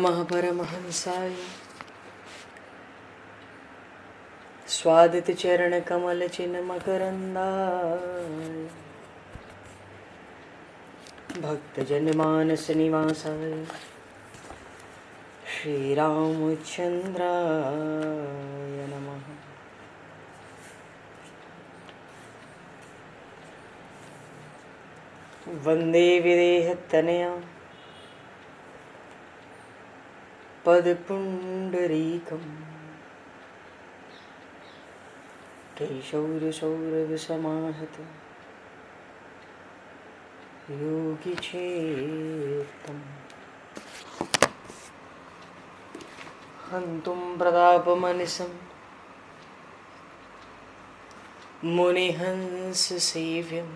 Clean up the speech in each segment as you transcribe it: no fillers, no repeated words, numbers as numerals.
नमः परमहंसाय स्वादित चरण कमल चिन्ह मकरंदाय भक्तजन मानस निवासाय श्री रामचंद्राय नमः। वंदे विदेहतनया पदपुंडरीकम् केशौरसौरभसमाहत योगिचेत्तम् हन्तुं प्रतापमनिशं मुनिहंससेव्यं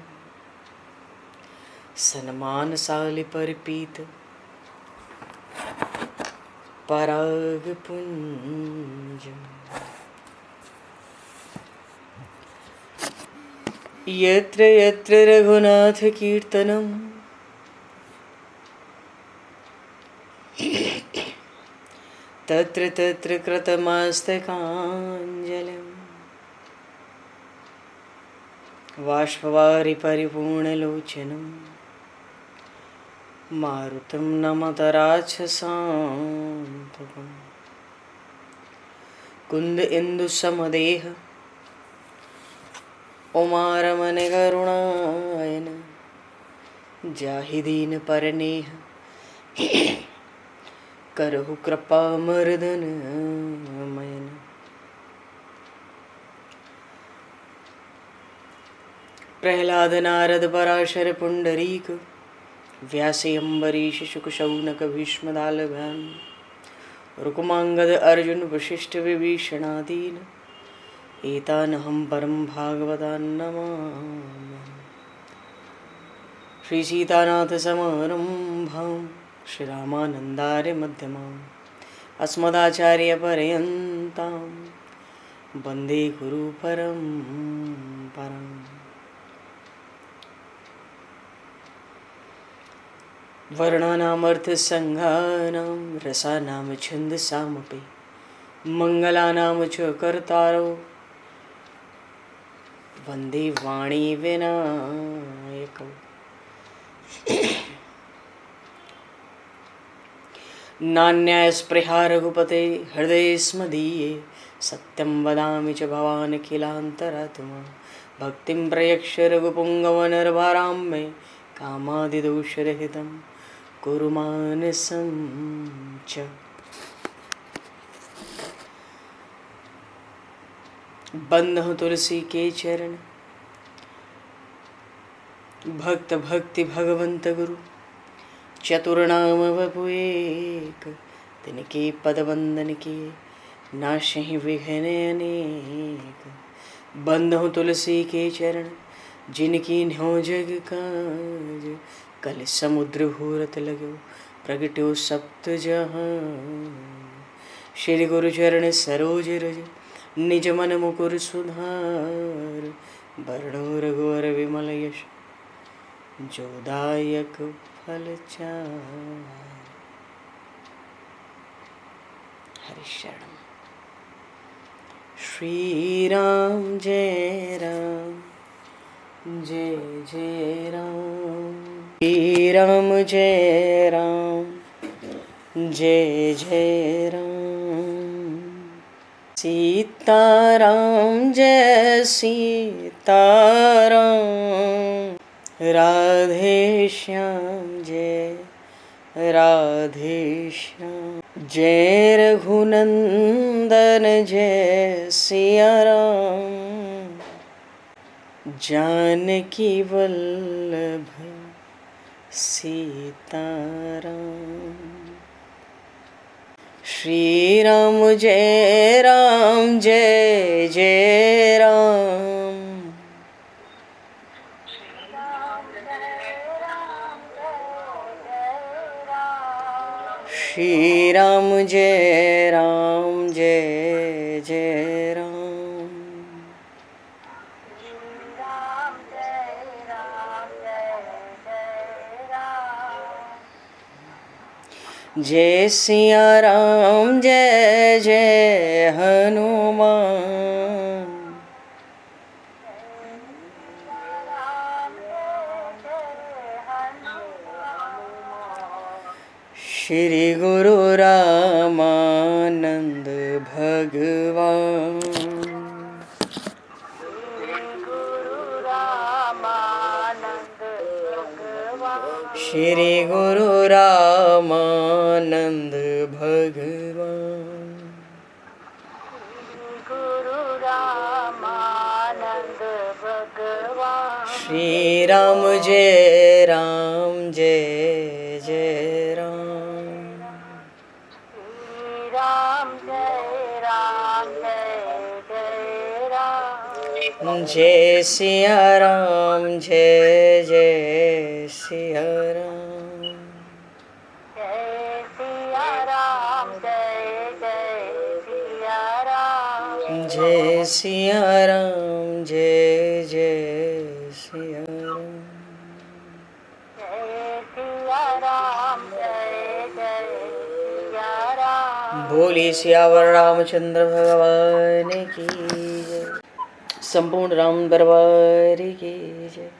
सन्मानशालिपरिपीत परागपुञ्जम् यत्र यत्र रघुनाथकीर्तनं तत्र तत्र कृतमस्तकाञ्जलिं बाष्पवारि परिपूर्णलोचनं मारुतं नमत राक्षसान्तकम् कुन्द इंदुसमदेह उमारमण करुणायन जाहि दीन परनेह करहु कृपा मर्दन मयन। प्रहलाद नारद पराशर पुंडरीक व्यासे अम्बरीश शुक शौनक भीष्म दालभ्याम रुक्मांगद अर्जुन वशिष्ठ विभीषणादीन एतानहं परम भागवतान् नमामि। श्री सीतानाथ समारंभां श्री रामानन्दार्य मध्यमाम् अस्मदाचार्य पर्यन्तां वन्दे गुरु परम्पराम्। वर्णानामर्थसङ्घानां रसानां छन्दसामपि मङ्गलानां च कर्तारो वन्दे वाणी विनायकौ। नान्यास्पृहा रघुपते हृदये स्मदीये सत्यं वदामि च भवान् अखिलान्तरात्मा भक्तिं प्रयक्ष रघुपुङ्गवनर्वरां मे कामादिदोषरहितं कुरु मानसं च। बंधु तुलसी के चरण भक्त भक्ति भगवंत गुरु चतुर्नाम वपु एक तिनके पद वंदन के नाशहि विघ्न अनेक। बंधु तुलसी के चरण जिनकी न्यो जग काज कल समुद्र घोरत लगो प्रगट्यो सप्त जहां। श्री गुरु चरण सरोज रज निज मन मुकुर सुधार वर्णो रघुवर विमल यश जोदायक फलचार। हरि शरण। श्री राम जय राम जय जय राम श्री राम जय राम जय जय राम। सीताराम जय सीताराम राधे श्याम जय राधे श्याम। जय रघुनंदन जय सिया राम जानकी वल्लभ सीताराम। श्री राम जय जय राम श्री राम जय जय राम। जय सिया राम जय जय हनुमान। श्री गुरु रामानंद भगवान। श्री गुरु रामानंद भगवान। श्री राम जय जय राम। जय सिया राम जय जय सिया राम। जय सिया राम जय जय सिया राम। बोली सियावर रामचंद्र भगवान की जय। संपूर्ण राम दरबार की जय।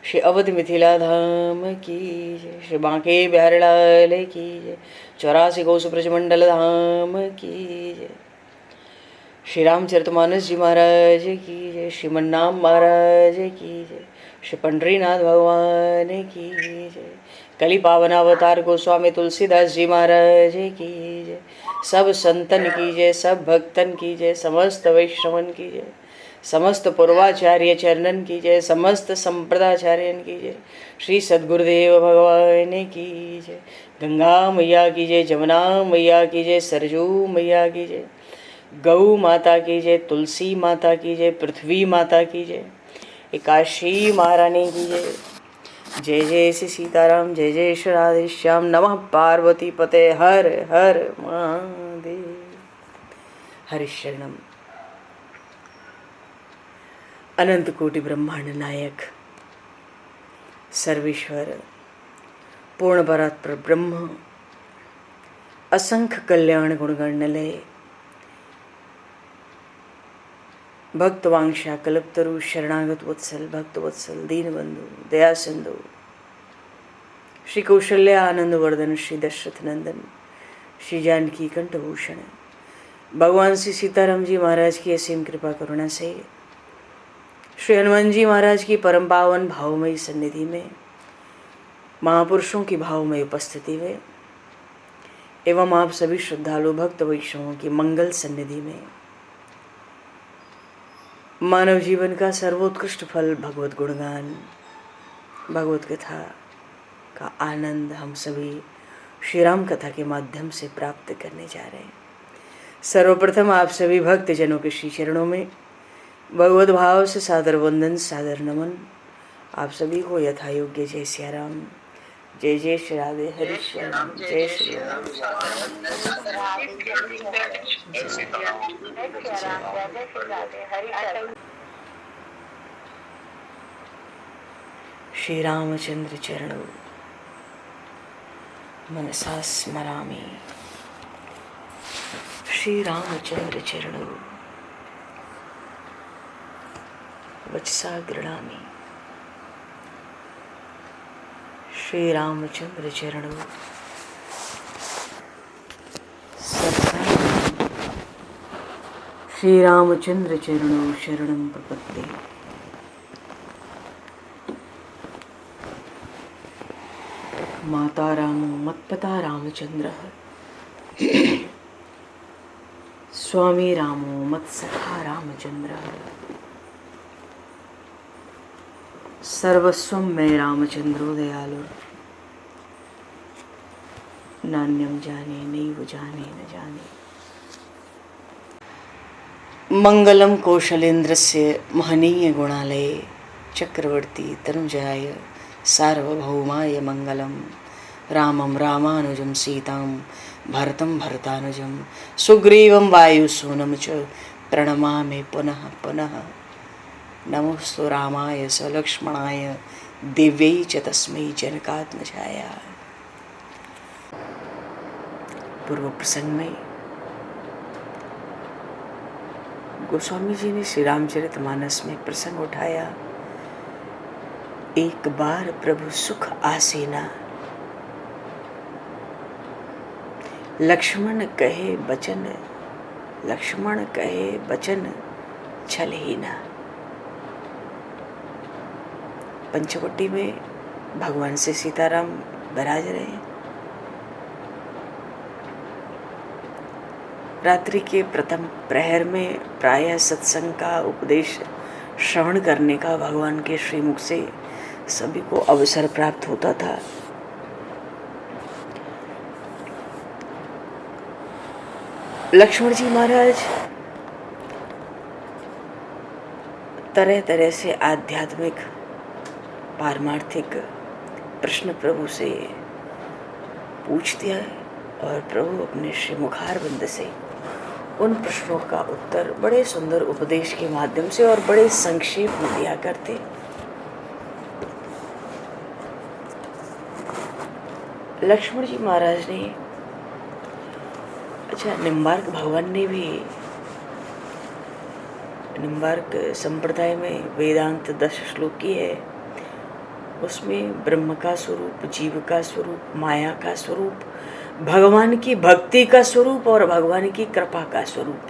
श्री अवध मिथिला धाम की जय। श्री बांके बिहारी लाल की जय। 84 कोस ब्रजमंडल धाम की जय। श्री रामचरितमानस जी महाराज की जय। श्रीमन्नाम महाराज की जय। श्री पंडरीनाथ भगवान की जय। कली पावन अवतार गोस्वामी तुलसीदास जी महाराज की जय। सब संतन की जय, सब भक्तन की जय, समस्त वैष्णवन की जय, समस्त पूर्वाचार्य चरणन की जय, समस्त संप्रदाचार्यन की जय। श्री सद्गुरुदेव भगवान की जय। गंगा मैया की जय, जमुना मैया की जय, सरजू मैया की जय, गौ माता की जय, तुलसी माता की जय, पृथ्वी माता की जय, एकाशी महारानी की जय। जय जय श्री सीताराम, जय जय श्री राधे श्याम। नमः पार्वती पते हर हर महादेव। हरिशरणम। अनंत कोटि ब्रह्मांड नायक सर्वेश्वर पूर्ण परात्पर ब्रह्म असंख्य कल्याण गुणगणलय भक्तवांशा कल्पतरु शरणागत वत्सल भक्तवत्सल दीनबंधु दया सिंधु श्री कौशल्य आनंद वर्धन श्री दशरथ नंदन श्री जानकी कंठभूषण भगवान श्री सीताराम जी महाराज की असीम कृपा करुणा से श्री हनुमान जी महाराज की परम पावन भावमयी सन्निधि में महापुरुषों की भावमयी उपस्थिति में एवं आप सभी श्रद्धालु भक्त वैष्णवों की मंगल सन्निधि में मानव जीवन का सर्वोत्कृष्ट फल भगवत गुणगान भगवत कथा का आनंद हम सभी श्री राम कथा के माध्यम से प्राप्त करने जा रहे हैं। सर्वप्रथम आप सभी भक्त जनों के श्री चरणों में भगवत भाव से सादर वंदन सादर नमन। आप सभी को यथा योग्य जय सिया राम, जय जय श्री राधे हरि श्याम, जय श्री राम। श्री रामचंद्र चरणौ मनसा स्मरामि। श्री रामचंद्र चरणौ वचसा गृह्णामि। श्री रामचंद्र चरणौ श्री रामचंद्र चरणौ शरणं प्रपद्ये। माता रामो मत्पिता रामचंद्रः स्वामी रामो मत्सखा रामचंद्रः सर्वस्वं मे रामचंद्रो दयालु नान्यं जाने नैव जाने न जाने। मंगलम कौशलेन्द्रस्य महनीय गुणालये चक्रवर्ती तनुजाय सार्वभौमाय मंगलम। रामं रामानुजं सीतां भरतं भरतानुजं सुग्रीवं वायुसूनं च प्रणमामि पुनः पुनः। नमोस्तु रामाय सलक्ष्मणाय दिव्यै च तस्मै जनकात्मजाय। पूर्व प्रसंग में गोस्वामी जी ने श्री रामचरितमानस में प्रसंग उठाया, एक बार प्रभु सुख आसीना, लक्ष्मण कहे बचन छल ही ना। पंचवटी में भगवान से सीताराम विराज रहे हैं। रात्रि के प्रथम प्रहर में प्रायः सत्संग का उपदेश श्रवण करने का भगवान के श्रीमुख से सभी को अवसर प्राप्त होता था। लक्ष्मण जी महाराज तरह तरह से आध्यात्मिक पारमार्थिक प्रश्न प्रभु से पूछते हैं और प्रभु अपने श्रीमुखारविंद से उन प्रश्नों का उत्तर बड़े सुंदर उपदेश के माध्यम से और बड़े संक्षेप में दिया करते। लक्ष्मण जी महाराज ने निम्बार्क भगवान ने भी निम्बार्क संप्रदाय में वेदांत 10 श्लोक की है, उसमें ब्रह्म का स्वरूप, जीव का स्वरूप, माया का स्वरूप, भगवान की भक्ति का स्वरूप और भगवान की कृपा का स्वरूप,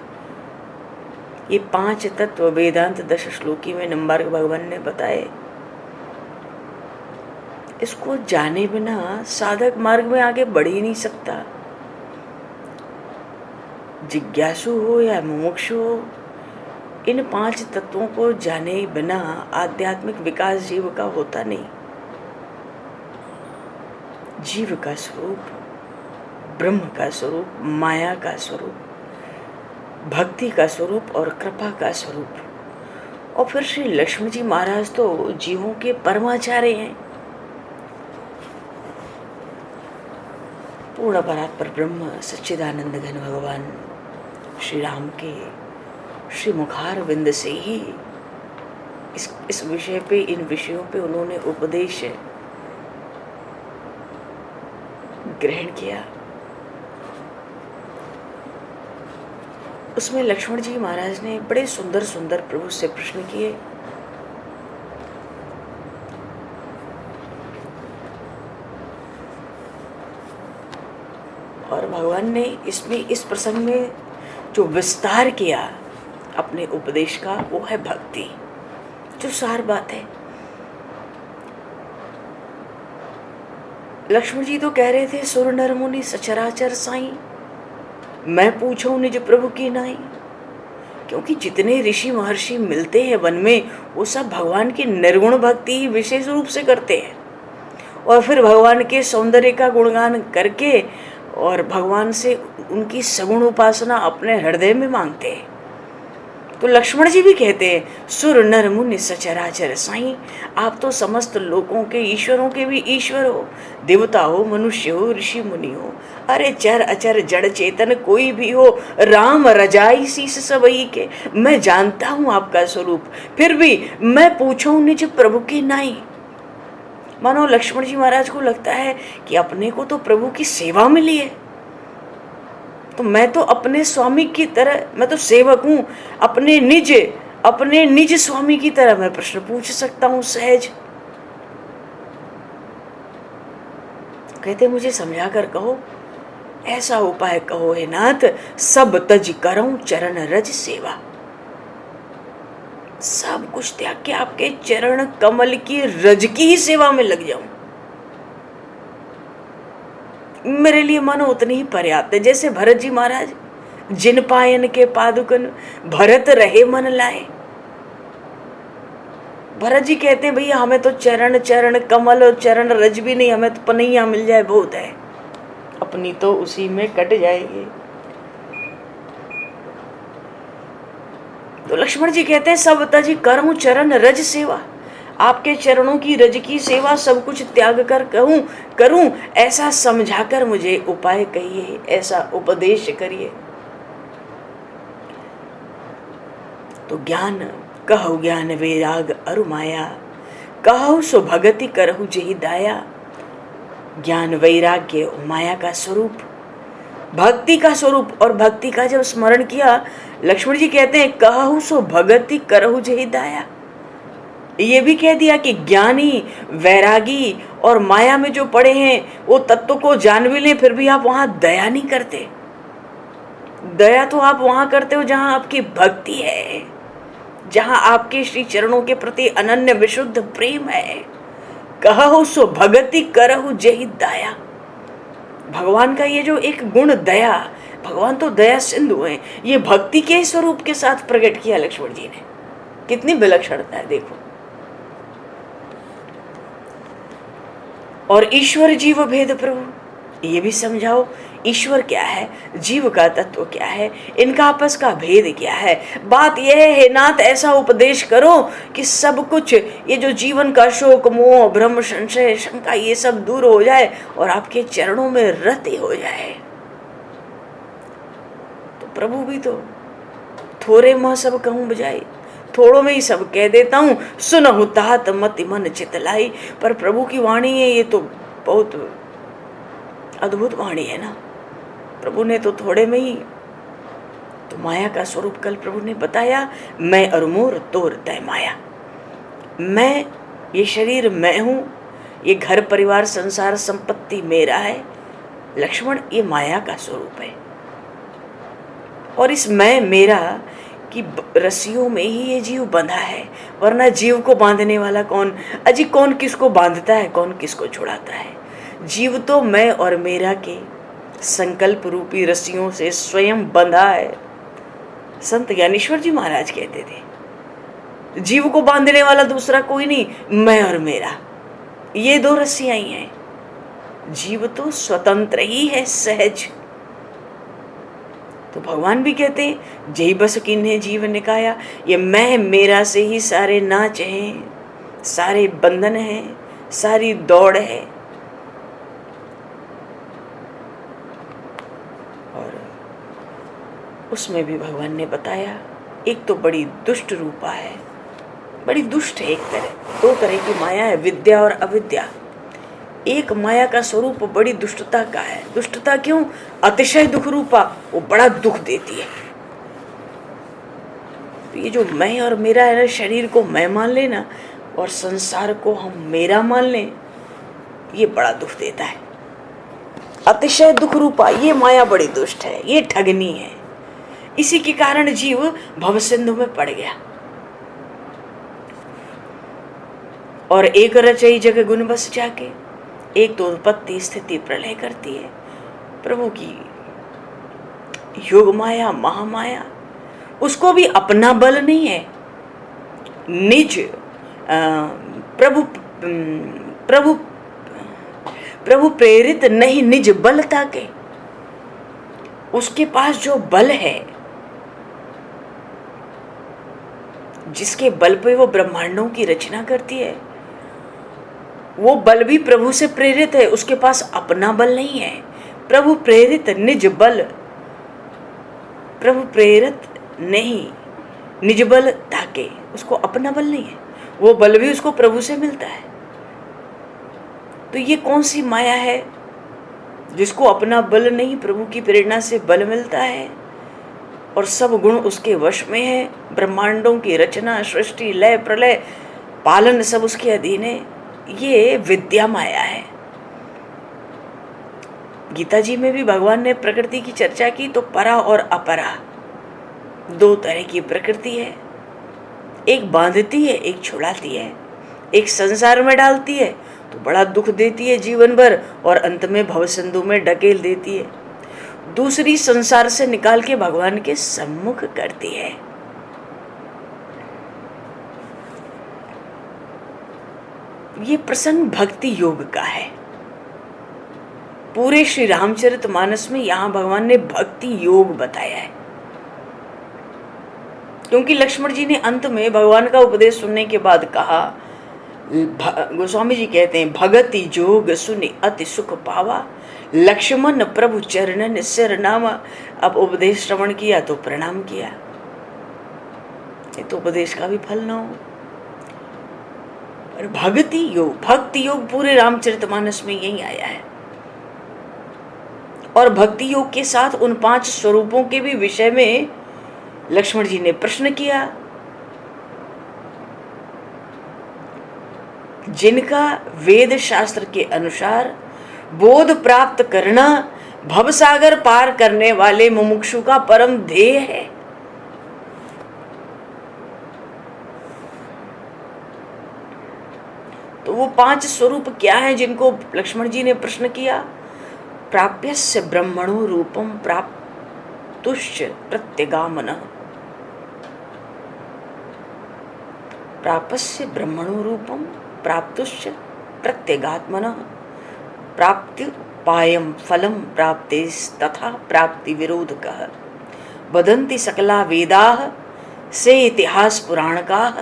ये 5 तत्व वेदांत 10 श्लोकी में निम्बार्क भगवान ने बताए। इसको जाने बिना साधक मार्ग में आगे बढ़ ही नहीं सकता। जिज्ञासु हो या मुमुक्षु हो, इन 5 तत्वों को जाने बिना आध्यात्मिक विकास जीव का होता नहीं। जीव का स्वरूप, ब्रह्म का स्वरूप, माया का स्वरूप, भक्ति का स्वरूप और कृपा का स्वरूप। और फिर श्री लक्ष्मण जी महाराज तो जीवों के परमाचार्य हैं। पूर्ण परात्पर ब्रह्म सच्चिदानंद घन भगवान श्री राम के श्री मुखारविंद से ही इस विषय पे, इन विषयों पे उन्होंने उपदेश ग्रहण किया। उसमें लक्ष्मण जी महाराज ने बड़े सुंदर सुंदर प्रभु से प्रश्न किए। और भगवान ने इसमें इस प्रसंग में जो विस्तार किया अपने उपदेश का, वो है भक्ति, जो सार बात है। लक्ष्मण जी तो कह रहे थे, सुर नर मुनि सचराचर साईं, मैं पूछूं निज प्रभु की नाई। क्योंकि जितने ऋषि महर्षि मिलते हैं वन में, वो सब भगवान की निर्गुण भक्ति ही विशेष रूप से करते हैं और फिर भगवान के सौंदर्य का गुणगान करके और भगवान से उनकी सगुण उपासना अपने हृदय में मांगते हैं। तो लक्ष्मण जी भी कहते हैं, सुर नर मुनि सचराचर साईं, आप तो समस्त लोगों के, ईश्वरों के भी ईश्वर हो, देवता हो, मनुष्य हो, ऋषि मुनि हो, अरे चर अचर जड़ चेतन कोई भी हो, राम रजाई शीस सबई के, मैं जानता हूँ आपका स्वरूप, फिर भी मैं पूछूं निज प्रभु की नाई। मानो लक्ष्मण जी महाराज को लगता है कि अपने को तो प्रभु की सेवा मिली है, तो मैं तो अपने स्वामी की तरह, मैं तो सेवक हूँ, अपने निज स्वामी की तरह मैं प्रश्न पूछ सकता हूँ सहज। कहते मुझे समझा कर कहो, ऐसा उपाय कहो हे नाथ, सब तज करऊं चरण रज सेवा। सब कुछ त्याग के आपके चरण कमल की रज की ही सेवा में लग जाऊं, मेरे लिए मानो उतनी ही पर्याप्त है। जैसे भरत जी महाराज, जिन पायन के पादुकन भरत रहे मन लाए। भरत जी कहते हैं, भैया हमें तो चरण कमल और चरण रज भी नहीं, हमें तो पनैया मिल जाए बहुत है, अपनी तो उसी में कट जाएगी। तो लक्ष्मण जी कहते हैं, सब तज करऊं चरण रज सेवा, आपके चरणों की रज की सेवा सब कुछ त्याग कर करूं, ऐसा समझाकर मुझे उपाय कहिए, ऐसा उपदेश करिए। तो ज्ञान कहु ज्ञान वैराग अरु माया, कहु सो भगति करहु जेहि दाया। ज्ञान वैराग्य माया का स्वरूप, भक्ति का स्वरूप और भक्ति का जब स्मरण किया, लक्ष्मण जी कहते हैं कहु सो भगति करहु जेहि दाया। ये भी कह दिया कि ज्ञानी, वैरागी और माया में जो पड़े हैं वो तत्व को जान भी लें, फिर भी आप वहां दया नहीं करते। दया तो आप वहां करते हो जहां आपकी भक्ति है, जहां आपके श्री चरणों के प्रति अनन्य विशुद्ध प्रेम है। कहु सो भगति करहु जेहि दाया। भगवान का ये जो एक गुण दया, भगवान तो दया सिंधु हैं, ये भक्ति के स्वरूप के साथ प्रकट किया लक्ष्मण जी ने। कितनी विलक्षणता है देखो। और ईश्वर जीव भेद प्रभु, ये भी समझाओ ईश्वर क्या है, जीव का तत्व क्या है, इनका आपस का भेद क्या है। बात यह है नाथ, ऐसा उपदेश करो कि सब कुछ ये जो जीवन का शोक मोह भ्रम संशय शंका ये सब दूर हो जाए और आपके चरणों में रति हो जाए। तो प्रभु भी तो थोड़े मह सब कहूँ बजाई, थोड़ों में ही सब कह देता हूँ, सुनहु तात मति मन चितलाई। पर प्रभु की वाणी है, ये तो बहुत अद्भुत वाणी है ना। प्रभु ने तो थोड़े में ही तो माया का स्वरूप कल प्रभु ने बताया, मैं और मोर तोर तय माया। मैं, ये शरीर मैं हूँ, ये घर परिवार संसार संपत्ति मेरा है। लक्ष्मण, ये माया का स्वरूप है। और इस मैं मेरा कि रस्सियों में ही ये जीव बंधा है, वरना जीव को बांधने वाला कौन? अजी कौन किसको बांधता है, कौन किसको छुड़ाता है? जीव तो मैं और मेरा के संकल्प रूपी रस्सियों से स्वयं बंधा है। संत ज्ञानेश्वर जी महाराज कहते थे जीव को बांधने वाला दूसरा कोई नहीं, मैं और मेरा, ये दो रस्सियां ही हैं। जीव तो स्वतंत्र ही है, सहज। तो भगवान भी कहते हैं जय बस किन्हे जीव निकाया। ये मैं मेरा से ही सारे नाच हैं, सारे बंधन हैं, सारी दौड़ है। और उसमें भी भगवान ने बताया एक तो बड़ी दुष्ट रूपा है, बड़ी दुष्ट है। एक तरह दो तरह की माया है, विद्या और अविद्या। एक माया का स्वरूप बड़ी दुष्टता का है। दुष्टता क्यों? अतिशय दुख रूपा, वो बड़ा दुख देती है। तो ये जो मैं और मेरा है ना, शरीर को मैं मान लेना और संसार को हम मेरा मान लें, ये बड़ा दुख देता है। अतिशय दुख रूपा ये माया बड़ी दुष्ट है, ये ठगनी है। इसी के कारण जीव भवसिंधु में पड़ गया। और एक रचई जग गुण बस जाके, एक तो उत्पत्ति स्थिति प्रलय करती है। प्रभु की योग माया महामाया, उसको भी अपना बल नहीं है, निज प्रभु प्रभु प्रभु प्रेरित नहीं निज बल ताके। उसके पास जो बल है, जिसके बल पे वो ब्रह्मांडों की रचना करती है, वो बल भी प्रभु से प्रेरित है। उसके पास अपना बल नहीं है। प्रभु प्रेरित निज बल, प्रभु प्रेरित नहीं निज बल ताके, उसको अपना बल नहीं है, वो बल भी उसको प्रभु से मिलता है। तो ये कौन सी माया है जिसको अपना बल नहीं, प्रभु की प्रेरणा से बल मिलता है और सब गुण उसके वश में है। ब्रह्मांडों की रचना, सृष्टि, लय, प्रलय, पालन सब उसके अधीन है। ये विद्या माया है। गीता जी में भी भगवान ने प्रकृति की चर्चा की तो परा और अपरा दो तरह की प्रकृति है। एक बांधती है, एक छुड़ाती है। एक संसार में डालती है तो बड़ा दुख देती है जीवन भर और अंत में भवसिंधु में ढकेल देती है। दूसरी संसार से निकाल के भगवान के सम्मुख करती है। ये प्रसंग भक्ति योग का है। पूरे श्री रामचरितमानस में यहां भगवान ने भक्ति योग बताया है, क्योंकि लक्ष्मण जी ने अंत में भगवान का उपदेश सुनने के बाद कहा, गोस्वामी जी कहते हैं भगति जोग सुनि अति सुख पावा, लक्ष्मण प्रभु चरणन सिर नामा। अब उपदेश श्रवण किया तो प्रणाम किया। ये तो उपदेश का भी फल ना हो। भक्ति योग पूरे रामचरितमानस में यही आया है। और भक्ति योग के साथ उन 5 स्वरूपों के भी विषय में लक्ष्मण जी ने प्रश्न किया, जिनका वेद शास्त्र के अनुसार बोध प्राप्त करना भवसागर पार करने वाले मुमुक्षु का परम ध्येय है। तो वो 5 स्वरूप क्या हैं जिनको लक्ष्मण जी ने प्रश्न किया? प्राप्यस्य ब्रह्मणो रूपम प्राप्तुश्च प्रत्यगामनः, प्राप्यस्य ब्रह्मणो रूपम प्राप्तुश्च प्रत्यगात्मनः, प्राप्ति पायम फलम प्राप्तेस्तथा प्राप्ति विरोधकः, वदन्ति सकला वेदाः से इतिहास पुराणकाः,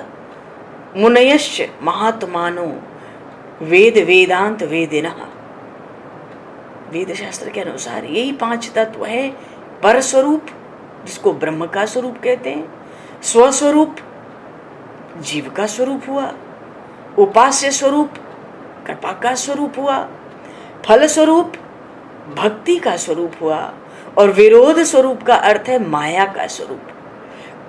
मुनयश्च महात्मानो वेद वेदांत वेदिनः। वेद शास्त्र के अनुसार यही 5 तत्व है। पर स्वरूप, जिसको ब्रह्म का स्वरूप कहते हैं, स्वस्वरूप जीव का स्वरूप हुआ, उपास्य स्वरूप कृपा का स्वरूप हुआ, फल स्वरूप भक्ति का स्वरूप हुआ, और विरोध स्वरूप का अर्थ है माया का स्वरूप।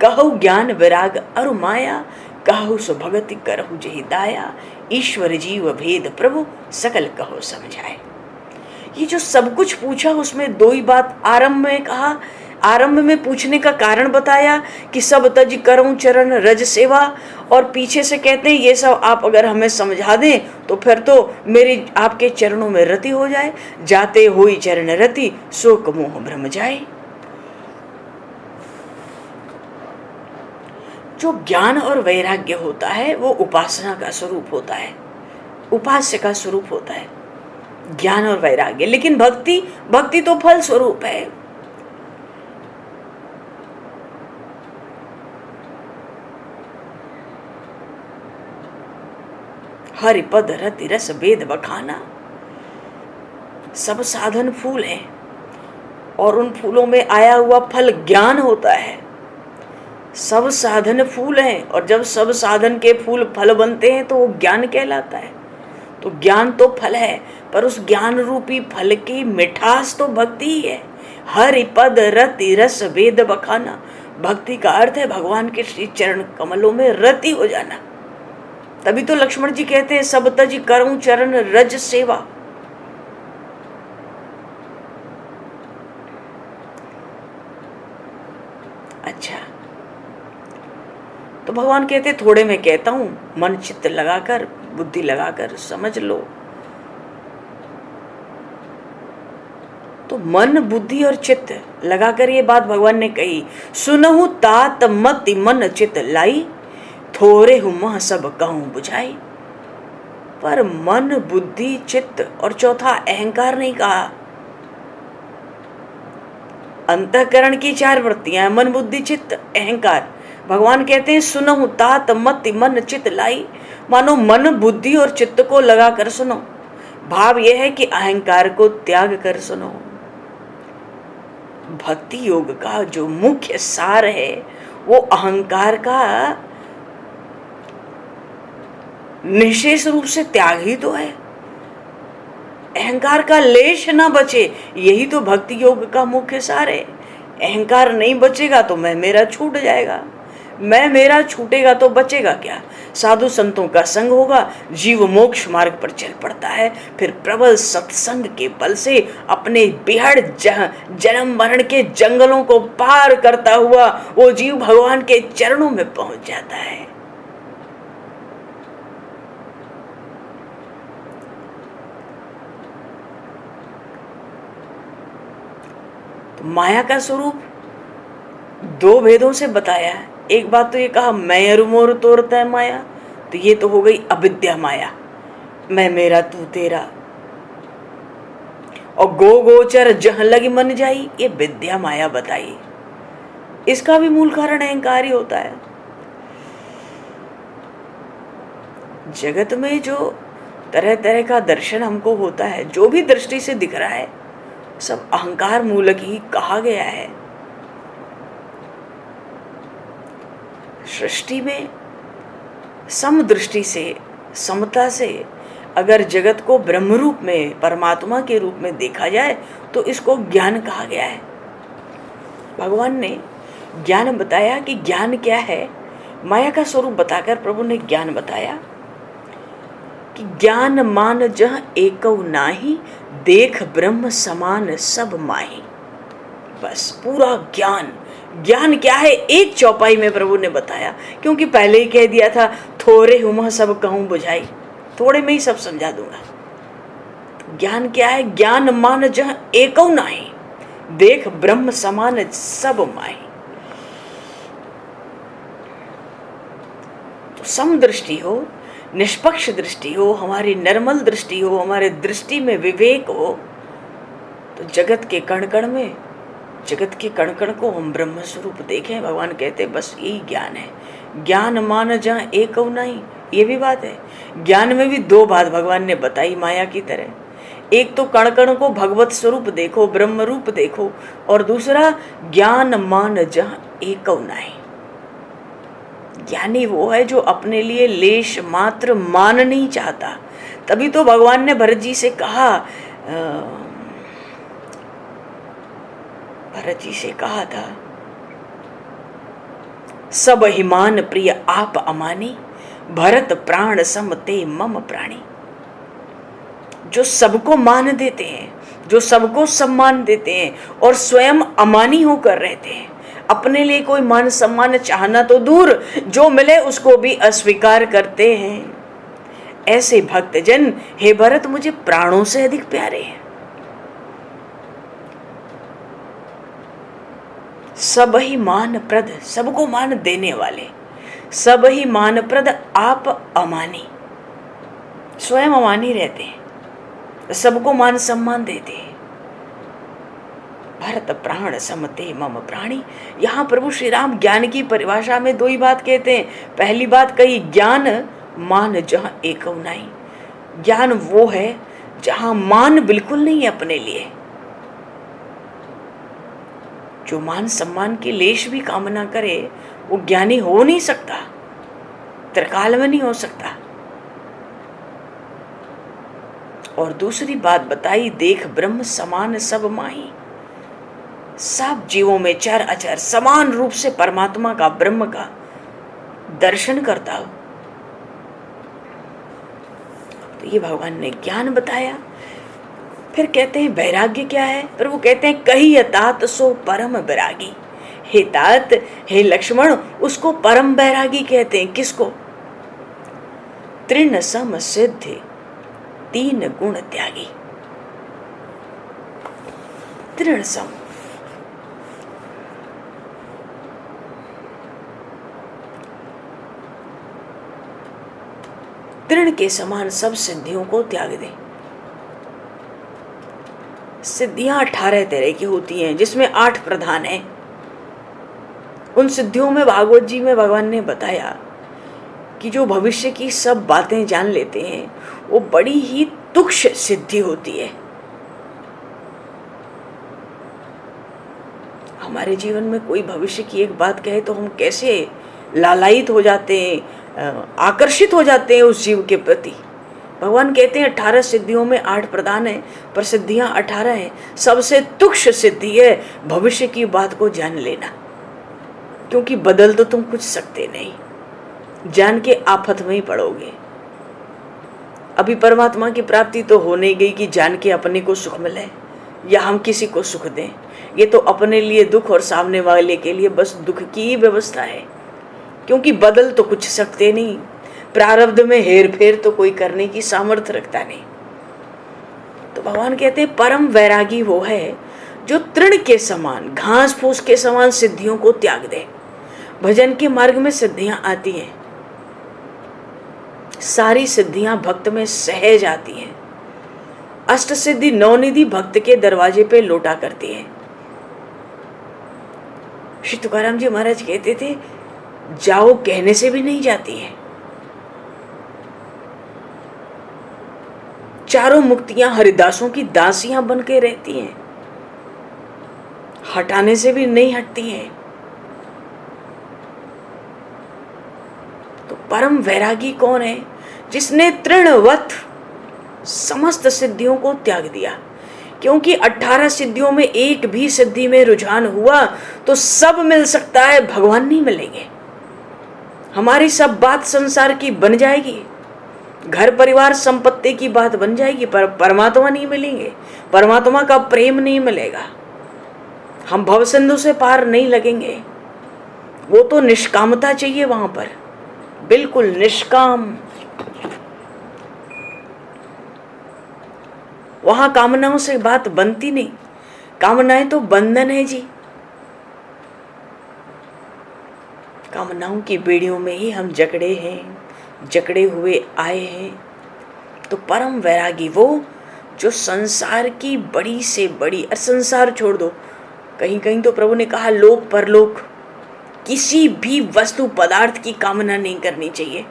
कहु ज्ञान विराग अरु माया, कहु सुभगति करहु जहि दाया, ईश्वर जीव भेद प्रभु सकल कहो समझाए। ये जो सब कुछ पूछा उसमें 2 ही बात आरंभ में कहा। आरंभ में पूछने का कारण बताया कि सब तज करऊं चरण रज सेवा, और पीछे से कहते हैं ये सब आप अगर हमें समझा दें तो फिर तो मेरी आपके चरणों में रति हो जाए। जाते हुई चरण रति शोक मोह भ्रम जाए। जो ज्ञान और वैराग्य होता है वो उपासना का स्वरूप होता है, उपास्य का स्वरूप होता है ज्ञान और वैराग्य। लेकिन भक्ति तो फल स्वरूप है। हरिपद रति रस वेद बखाना, सब साधन फूल हैं और उन फूलों में आया हुआ फल ज्ञान होता है। सब साधन फूल हैं और जब सब साधन के फूल फल बनते हैं तो वो ज्ञान कहलाता है। तो ज्ञान तो फल है, पर उस ज्ञान रूपी फल की मिठास तो भक्ति ही है। हरिपद रति रस वेद बखाना, भक्ति का अर्थ है भगवान के श्री चरण कमलों में रति हो जाना। तभी तो लक्ष्मण जी कहते हैं सब तज करऊं चरण रज सेवा। अच्छा, तो भगवान कहते थोड़े मैं कहता हूं, मन चित्त लगाकर बुद्धि लगाकर समझ लो। तो मन बुद्धि और चित्त लगाकर ये बात भगवान ने कही। सुनहु तात मति मन चित्त लाई, थोरे हूं मह सब कहूं बुझाई। पर मन बुद्धि चित्त और चौथा अहंकार नहीं कहा। अंतःकरण की 4 वृत्तियां, मन बुद्धि चित्त अहंकार। भगवान कहते हैं सुनहु तात मति मन चित्त लाई, मानो मन बुद्धि और चित्त को लगा कर सुनो। भाव यह है कि अहंकार को त्याग कर सुनो। भक्ति योग का जो मुख्य सार है वो अहंकार का निशेष रूप से त्याग ही तो है। अहंकार का लेश ना बचे, यही तो भक्ति योग का मुख्य सार है। अहंकार नहीं बचेगा तो मैं मेरा छूट जाएगा, मैं मेरा छूटेगा तो बचेगा क्या? साधु संतों का संग होगा, जीव मोक्ष मार्ग पर चल पड़ता है। फिर प्रबल सत्संग के बल से अपने बेहद जन्म मरण के जंगलों को पार करता हुआ वो जीव भगवान के चरणों में पहुंच जाता है। तो माया का स्वरूप 2 भेदों से बताया है। एक बात तो ये कहा मैं अरु मोर तोरता है माया, तो ये तो हो गई अविद्या माया, मैं मेरा तू तेरा। और गो गोचर जहां लगी मन जाई, ये विद्या माया बताई। इसका भी मूल कारण अहंकार ही होता है। जगत में जो तरह तरह का दर्शन हमको होता है, जो भी दृष्टि से दिख रहा है, सब अहंकार मूलक ही कहा गया है। सृष्टि में समदृष्टि से, समता से अगर जगत को ब्रह्म रूप में, परमात्मा के रूप में देखा जाए तो इसको ज्ञान कहा गया है। भगवान ने ज्ञान बताया कि ज्ञान क्या है। माया का स्वरूप बताकर प्रभु ने ज्ञान बताया कि ज्ञान मान जह एकौ नाही, देख ब्रह्म समान सब माही। बस पूरा ज्ञान, ज्ञान क्या है एक चौपाई में प्रभु ने बताया, क्योंकि पहले ही कह दिया था थोड़े हुमा सब कहूं बुझाई, थोड़े में ही सब समझा दूंगा। ज्ञान क्या है? ज्ञान मान जह एकौ नाही, देख ब्रह्म समान सब माही। तो समदृष्टि हो, निष्पक्ष दृष्टि हो, हमारी निर्मल दृष्टि हो, हमारे दृष्टि में विवेक हो, तो जगत के कण कण में, जगत के कण कण को हम ब्रह्म स्वरूप देखें। भगवान कहते बस यही ज्ञान है। ज्ञान मान जहाँ एकौ नहीं, ये भी बात है। ज्ञान में भी दो बात भगवान ने बताई माया की तरह। एक तो कण कण को भगवत स्वरूप देखो, ब्रह्म रूप देखो, और दूसरा ज्ञान मान जहाँ एकौ नहीं। ज्ञानी वो है जो अपने लिए लेश मात्र मान नहीं चाहता। तभी तो भगवान ने भरत जी से कहा, भरत जी से कहा था, सब हिमान प्रिय आप अमानी, भरत प्राण सम ते मम प्राणी। जो सबको मान देते हैं, जो सबको सम्मान देते हैं और स्वयं अमानी होकर रहते हैं, अपने लिए कोई मान सम्मान चाहना तो दूर, जो मिले उसको भी अस्वीकार करते हैं, ऐसे भक्तजन हे भरत मुझे प्राणों से अधिक प्यारे हैं। सब ही मान प्रद, सबको मान देने वाले, सब ही मान प्रद आप अमानी, स्वयं अमानी रहते हैं, सबको मान सम्मान देते हैं। भरत प्राण समते मम प्राणी। यहाँ प्रभु श्री राम ज्ञान की परिभाषा में दो ही बात कहते हैं। पहली बात कही ज्ञान मान जहाँ एकौ नहीं। ज्ञान वो है जहाँ मान बिल्कुल नहीं है अपने लिए। जो मान सम्मान की लेश भी कामना करे वो ज्ञानी हो नहीं सकता, त्रिकाल में नहीं हो सकता। और दूसरी बात बताई, देख ब्रह्म समान सब माही। सब जीवों में चर अचर समान रूप से परमात्मा का, ब्रह्म का दर्शन करता हो। तो ये भगवान ने ज्ञान बताया। फिर कहते हैं वैराग्य क्या है? प्रभु कहते हैं कही तात सो परम वैरागी। हे तात, हे लक्ष्मण, उसको परम वैरागी कहते हैं। किसको? तृण सम सिद्ध तीन गुण त्यागी। तृण सम, तृण के समान सब सिद्धियों को त्याग दे। सिद्धियां 18 तरह की होती हैं, जिसमें 8 प्रधान हैं। उन सिद्धियों में भागवत जी में भगवान ने बताया कि जो भविष्य की सब बातें जान लेते हैं वो बड़ी ही तुच्छ सिद्धि होती है। हमारे जीवन में कोई भविष्य की एक बात कहे तो हम कैसे लालायित हो जाते हैं, आकर्षित हो जाते हैं उस जीव के प्रति। भगवान कहते हैं 18 सिद्धियों में 8 प्रधान हैं, पर सिद्धियां 18 हैं। सबसे तुच्छ सिद्धि है भविष्य की बात को जान लेना, क्योंकि बदल तो तुम कुछ सकते नहीं, जान के आफत में ही पड़ोगे। अभी परमात्मा की प्राप्ति तो हो नहीं गई कि जान के अपने को सुख मिले या हम किसी को सुख दें। ये तो अपने लिए दुख और सामने वाले के लिए बस दुख की ही व्यवस्था है, क्योंकि बदल तो कुछ सकते नहीं। प्रारब्ध में हेर फेर तो कोई करने की सामर्थ्य रखता नहीं। तो भगवान कहते हैं परम वैरागी वो है जो तृण के समान, घास फूस के समान सिद्धियों को त्याग दे। भजन के मार्ग में सिद्धियां आती हैं, सारी सिद्धियां भक्त में सहज आती हैं। अष्ट सिद्धि नवनिधि भक्त के दरवाजे पे लोटा करती है। श्री तुकाराम जी महाराज कहते थे जाओ कहने से भी नहीं जाती है। चारों मुक्तियां हरिदासों की दासियां बन के रहती हैं, हटाने से भी नहीं हटती हैं। तो परम वैरागी कौन है? जिसने तृणवत समस्त सिद्धियों को त्याग दिया, क्योंकि 18 सिद्धियों में एक भी सिद्धि में रुझान हुआ तो सब मिल सकता है, भगवान नहीं मिलेंगे। हमारी सब बात संसार की बन जाएगी, घर परिवार संपत्ति की बात बन जाएगी, पर परमात्मा नहीं मिलेंगे, परमात्मा का प्रेम नहीं मिलेगा, हम भवसिंधु से पार नहीं लगेंगे। वो तो निष्कामता चाहिए वहां पर, बिल्कुल निष्काम। वहां कामनाओं से बात बनती नहीं, कामनाएं तो बंधन है जी। कामनाओं की बेड़ियों में ही हम जकड़े हैं, जकड़े हुए आए हैं। तो परम वैरागी वो जो संसार की बड़ी से बड़ी, संसार छोड़ दो, कहीं कहीं तो प्रभु ने कहा लोक परलोक, किसी भी वस्तु पदार्थ की कामना नहीं करनी चाहिए।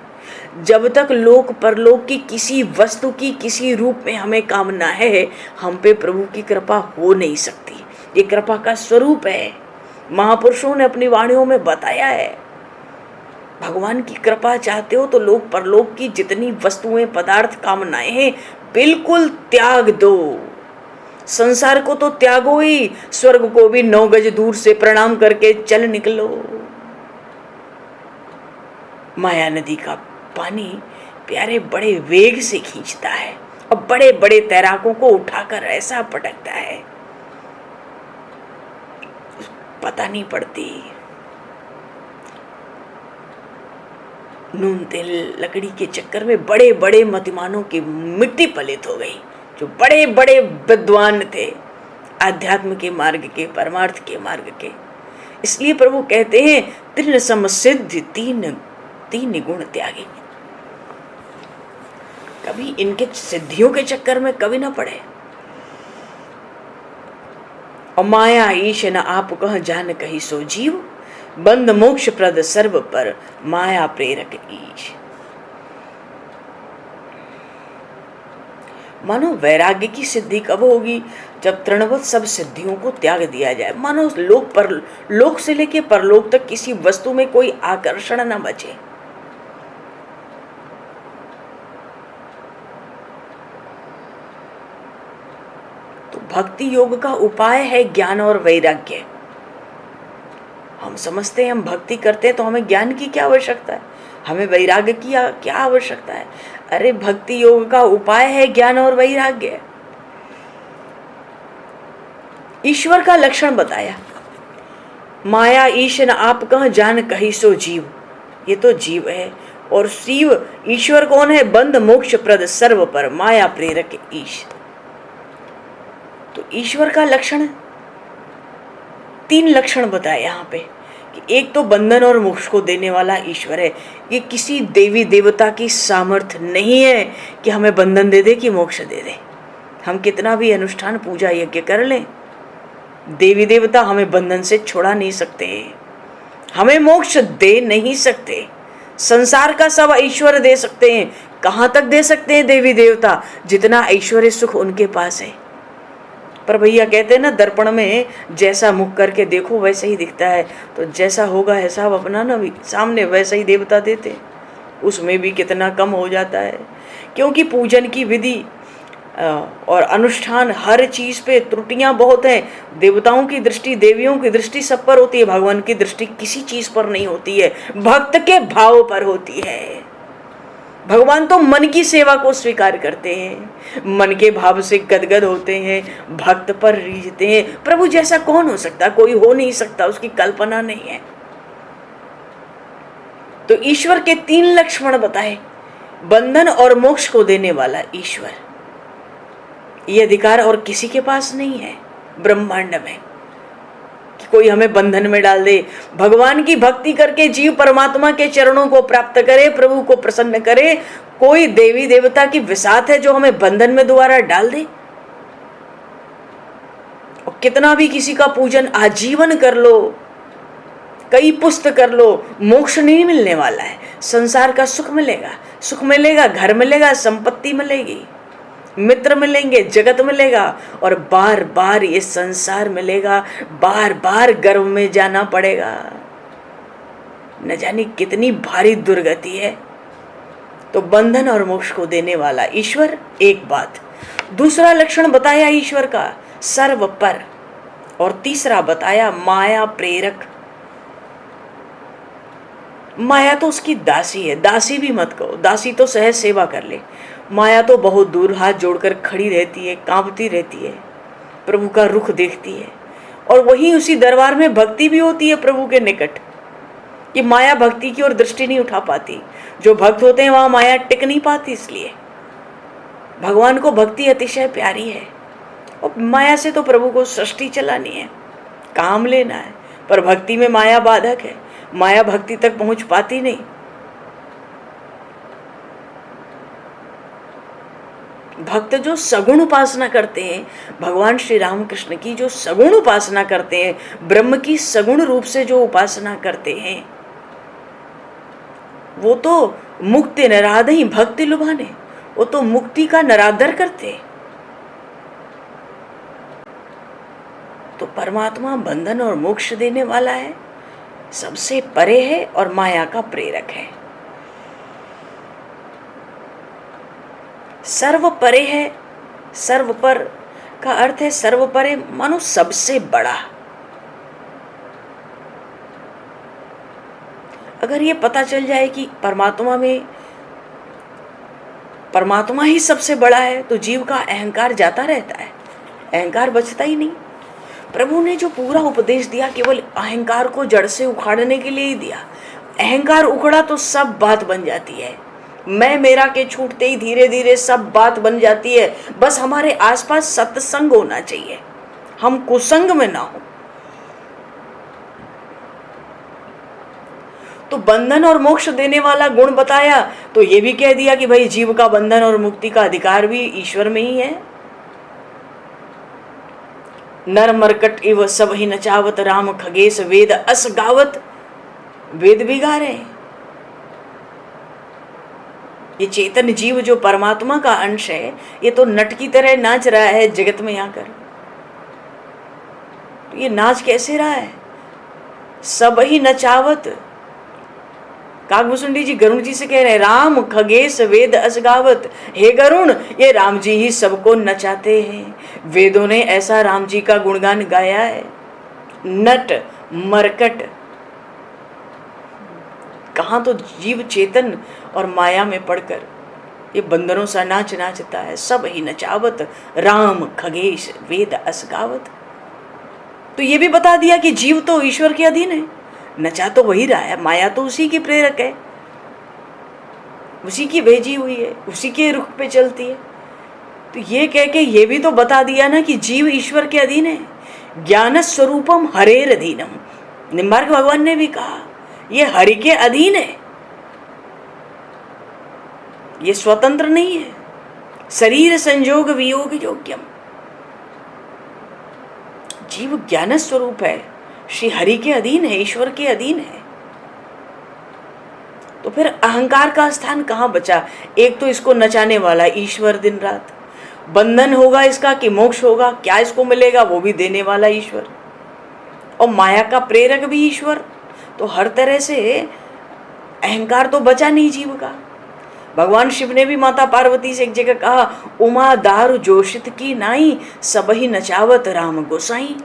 जब तक लोक परलोक की किसी वस्तु की किसी रूप में हमें कामना है, हम पे प्रभु की कृपा हो नहीं सकती। ये कृपा का स्वरूप है, महापुरुषों ने अपनी वाणियों में बताया है। भगवान की कृपा चाहते हो तो लोक परलोक की जितनी वस्तुएं पदार्थ कामनाएं हैं बिल्कुल त्याग दो। संसार को तो त्यागो ही, स्वर्ग को भी 9 गज दूर से प्रणाम करके चल निकलो। माया नदी का पानी प्यारे बड़े वेग से खींचता है और बड़े बड़े तैराकों को उठाकर ऐसा पटकता है, पता नहीं पड़ती। नून तेल लकड़ी के चक्कर में बड़े बड़े मतिमानों की मिट्टी पलित हो गई, जो बड़े बड़े विद्वान थे आध्यात्म के मार्ग के, परमार्थ के मार्ग के। इसलिए प्रभु कहते हैं त्रिन सम सिद्धि तीन गुण त्यागी। कभी इनके सिद्धियों के चक्कर में कभी ना पड़े। और माया ईश न आप कह जान कही सो जीव, बंद मोक्ष प्रद सर्व पर माया प्रेरक ईश। मानो वैराग्य की सिद्धि कब होगी? जब तृणवत सब सिद्धियों को त्याग दिया जाए। मानो लोक से लेके परलोक तक किसी वस्तु में कोई आकर्षण न बचे। तो भक्ति योग का उपाय है ज्ञान और वैराग्य। हम समझते हैं हम भक्ति करते हैं तो हमें ज्ञान की क्या आवश्यकता है, हमें वैराग्य की क्या आवश्यकता है। अरे भक्ति योग का उपाय है ज्ञान और वैराग्य। ईश्वर का लक्षण बताया, माया ईश न आप कह जान कही सो जीव। ये तो जीव है, और शिव ईश्वर कौन है? बंध मोक्ष प्रद सर्व पर माया प्रेरक ईश। तो ईश्वर का लक्षण 3 लक्षण बताए यहाँ पे कि एक तो बंधन और मोक्ष को देने वाला ईश्वर है। ये किसी देवी देवता की सामर्थ्य नहीं है कि हमें बंधन दे दे कि मोक्ष दे दे। हम कितना भी अनुष्ठान पूजा यज्ञ कर लें, देवी देवता हमें बंधन से छुड़ा नहीं सकते, हमें मोक्ष दे नहीं सकते। संसार का सब ऐश्वर्य दे सकते हैं, कहाँ तक दे सकते हैं देवी देवता? जितना ऐश्वर्य सुख उनके पास है। पर भैया कहते हैं ना, दर्पण में जैसा मुख करके देखो वैसा ही दिखता है। तो जैसा होगा हिसाब अपना ना भी सामने वैसा ही देवता देते, उसमें भी कितना कम हो जाता है। क्योंकि पूजन की विधि और अनुष्ठान हर चीज पे त्रुटियां बहुत हैं। देवताओं की दृष्टि, देवियों की दृष्टि सब पर होती है, भगवान की दृष्टि किसी चीज पर नहीं होती है, भक्त के भाव पर होती है। भगवान तो मन की सेवा को स्वीकार करते हैं, मन के भाव से गदगद होते हैं, भक्त पर रीझते हैं। प्रभु जैसा कौन हो सकता? कोई हो नहीं सकता, उसकी कल्पना नहीं है। तो ईश्वर के 3 लक्षण बताए, बंधन और मोक्ष को देने वाला ईश्वर। ये अधिकार और किसी के पास नहीं है ब्रह्मांड में कि कोई हमें बंधन में डाल दे। भगवान की भक्ति करके जीव परमात्मा के चरणों को प्राप्त करे, प्रभु को प्रसन्न करे। कोई देवी देवता की विसात है जो हमें बंधन में दोबारा डाल दे? और कितना भी किसी का पूजन आजीवन कर लो, कई पुस्त कर लो, मोक्ष नहीं मिलने वाला है। संसार का सुख मिलेगा, सुख मिलेगा, घर मिलेगा, संपत्ति मिलेगी, मित्र मिलेंगे, जगत मिलेगा, और बार बार ये संसार मिलेगा, बार बार गर्भ में जाना पड़ेगा। न जाने कितनी भारी दुर्गति है। तो बंधन और मोक्ष को देने वाला ईश्वर एक बात। दूसरा लक्षण बताया ईश्वर का सर्व पर, और तीसरा बताया माया प्रेरक। माया तो उसकी दासी है, दासी भी मत कहो, दासी तो सहज सेवा कर ले। माया तो बहुत दूर हाथ जोड़कर खड़ी रहती है, कांपती रहती है, प्रभु का रुख देखती है, और वहीं उसी दरबार में भक्ति भी होती है प्रभु के निकट। ये माया भक्ति की ओर दृष्टि नहीं उठा पाती। जो भक्त होते हैं वहां माया टिक नहीं पाती। इसलिए भगवान को भक्ति अतिशय प्यारी है, और माया से तो प्रभु को सृष्टि चलानी है, काम लेना है, पर भक्ति में माया बाधक है, माया भक्ति तक पहुंच पाती नहीं। भक्त जो सगुण उपासना करते हैं, भगवान श्री रामकृष्ण की जो सगुण उपासना करते हैं, ब्रह्म की सगुण रूप से जो उपासना करते हैं, वो तो मुक्ति नराधई भक्ति लुभाने, वो तो मुक्ति का नरादर करते। तो परमात्मा बंधन और मोक्ष देने वाला है, सबसे परे है और माया का प्रेरक है। सर्व परे है, सर्व पर का अर्थ है सर्व परे मानो सबसे बड़ा। अगर ये पता चल जाए कि परमात्मा ही सबसे बड़ा है, तो जीव का अहंकार जाता रहता है, अहंकार बचता ही नहीं। प्रभु ने जो पूरा उपदेश दिया केवल अहंकार को जड़ से उखाड़ने के लिए ही दिया। अहंकार उखड़ा तो सब बात बन जाती है, मैं मेरा के छूटते ही धीरे धीरे सब बात बन जाती है। बस हमारे आसपास सत्संग होना चाहिए, हम कुसंग में ना हो। तो बंधन और मोक्ष देने वाला गुण बताया, तो ये भी कह दिया कि भाई जीव का बंधन और मुक्ति का अधिकार भी ईश्वर में ही है। नर मरकट इव सब ही नचावत, राम खगेश वेद अस गावत। वेद भी गा रहे हैं। ये चेतन जीव जो परमात्मा का अंश है, ये तो नट की तरह नाच रहा है जगत में आकर। तो ये नाच कैसे रहा है? सब ही नचावत। काकभूषुंडी जी गरुण जी से कह रहे हैं, राम खगेश वेद अस गावत। हे गरुण, ये राम जी ही सबको नचाते हैं। वेदों ने ऐसा राम जी का गुणगान गाया है। नट मरकट, कहाँ तो जीव चेतन और माया में पड़कर ये बंदरों सा नाच नाचता है। सब ही नचावत, राम खगेश वेद अस गावत। तो ये भी बता दिया कि जीव तो ईश्वर के अधीन है, नचा तो वही रहा है, माया तो उसी की प्रेरक है, उसी की भेजी हुई है, उसी के रुख पे चलती है। तो ये कह के ये भी तो बता दिया ना कि जीव ईश्वर के अधीन है। ज्ञान स्वरूपम हरेर अधीनम, निम्बार्क भगवान ने भी कहा ये हरि के अधीन है, ये स्वतंत्र नहीं है। शरीर संयोग वियोग योग्यम, जीव ज्ञान स्वरूप है, श्री हरि के अधीन है, ईश्वर के अधीन है। तो फिर अहंकार का स्थान कहाँ बचा? एक तो इसको नचाने वाला ईश्वर दिन रात, बंधन होगा इसका कि मोक्ष होगा, क्या इसको मिलेगा वो भी देने वाला ईश्वर, और माया का प्रेरक भी ईश्वर। तो हर तरह से अहंकार तो बचा नहीं जीव का। भगवान शिव ने भी माता पार्वती से एक जगह कहा, उमा दारु जोशित की नाई, सब ही नचावत राम गोसाई।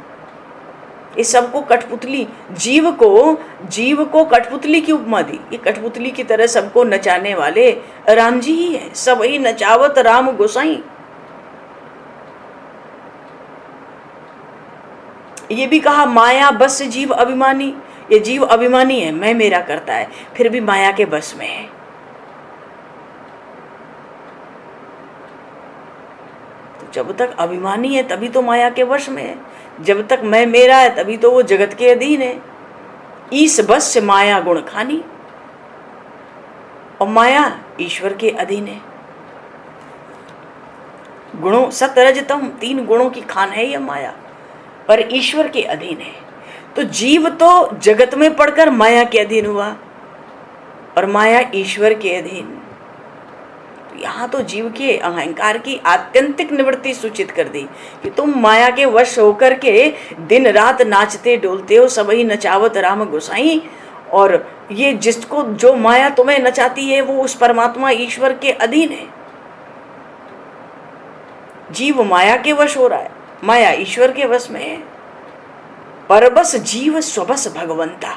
इस सबको कठपुतली, जीव को कठपुतली की उपमा दी। ये कठपुतली की तरह सबको नचाने वाले राम जी ही है। सब ही नचावत राम गोसाई। ये भी कहा, माया बस जीव अभिमानी। ये जीव अभिमानी है, मैं मेरा करता है, फिर भी माया के बस में है। तो जब तक अभिमानी है तभी तो माया के वश में है, जब तक मैं मेरा है तभी तो वो जगत के अधीन है। ईस बस से माया गुण खानी, और माया ईश्वर के अधीन है। गुणों सत रज तम, 3 गुणों की खान है यह माया, पर ईश्वर के अधीन है। तो जीव तो जगत में पड़कर माया के अधीन हुआ, और माया ईश्वर के अधीन। तो यहाँ तो जीव के अहंकार की आत्यंतिक निवृत्ति सूचित कर दी कि तुम माया के वश होकर के दिन रात नाचते डोलते हो, सब ही नचावत राम गोसाई, और ये जिसको जो माया तुम्हें नचाती है वो उस परमात्मा ईश्वर के अधीन है। जीव माया के वश हो रहा है, माया ईश्वर के वश में है। परबस जीव स्वबस भगवंता।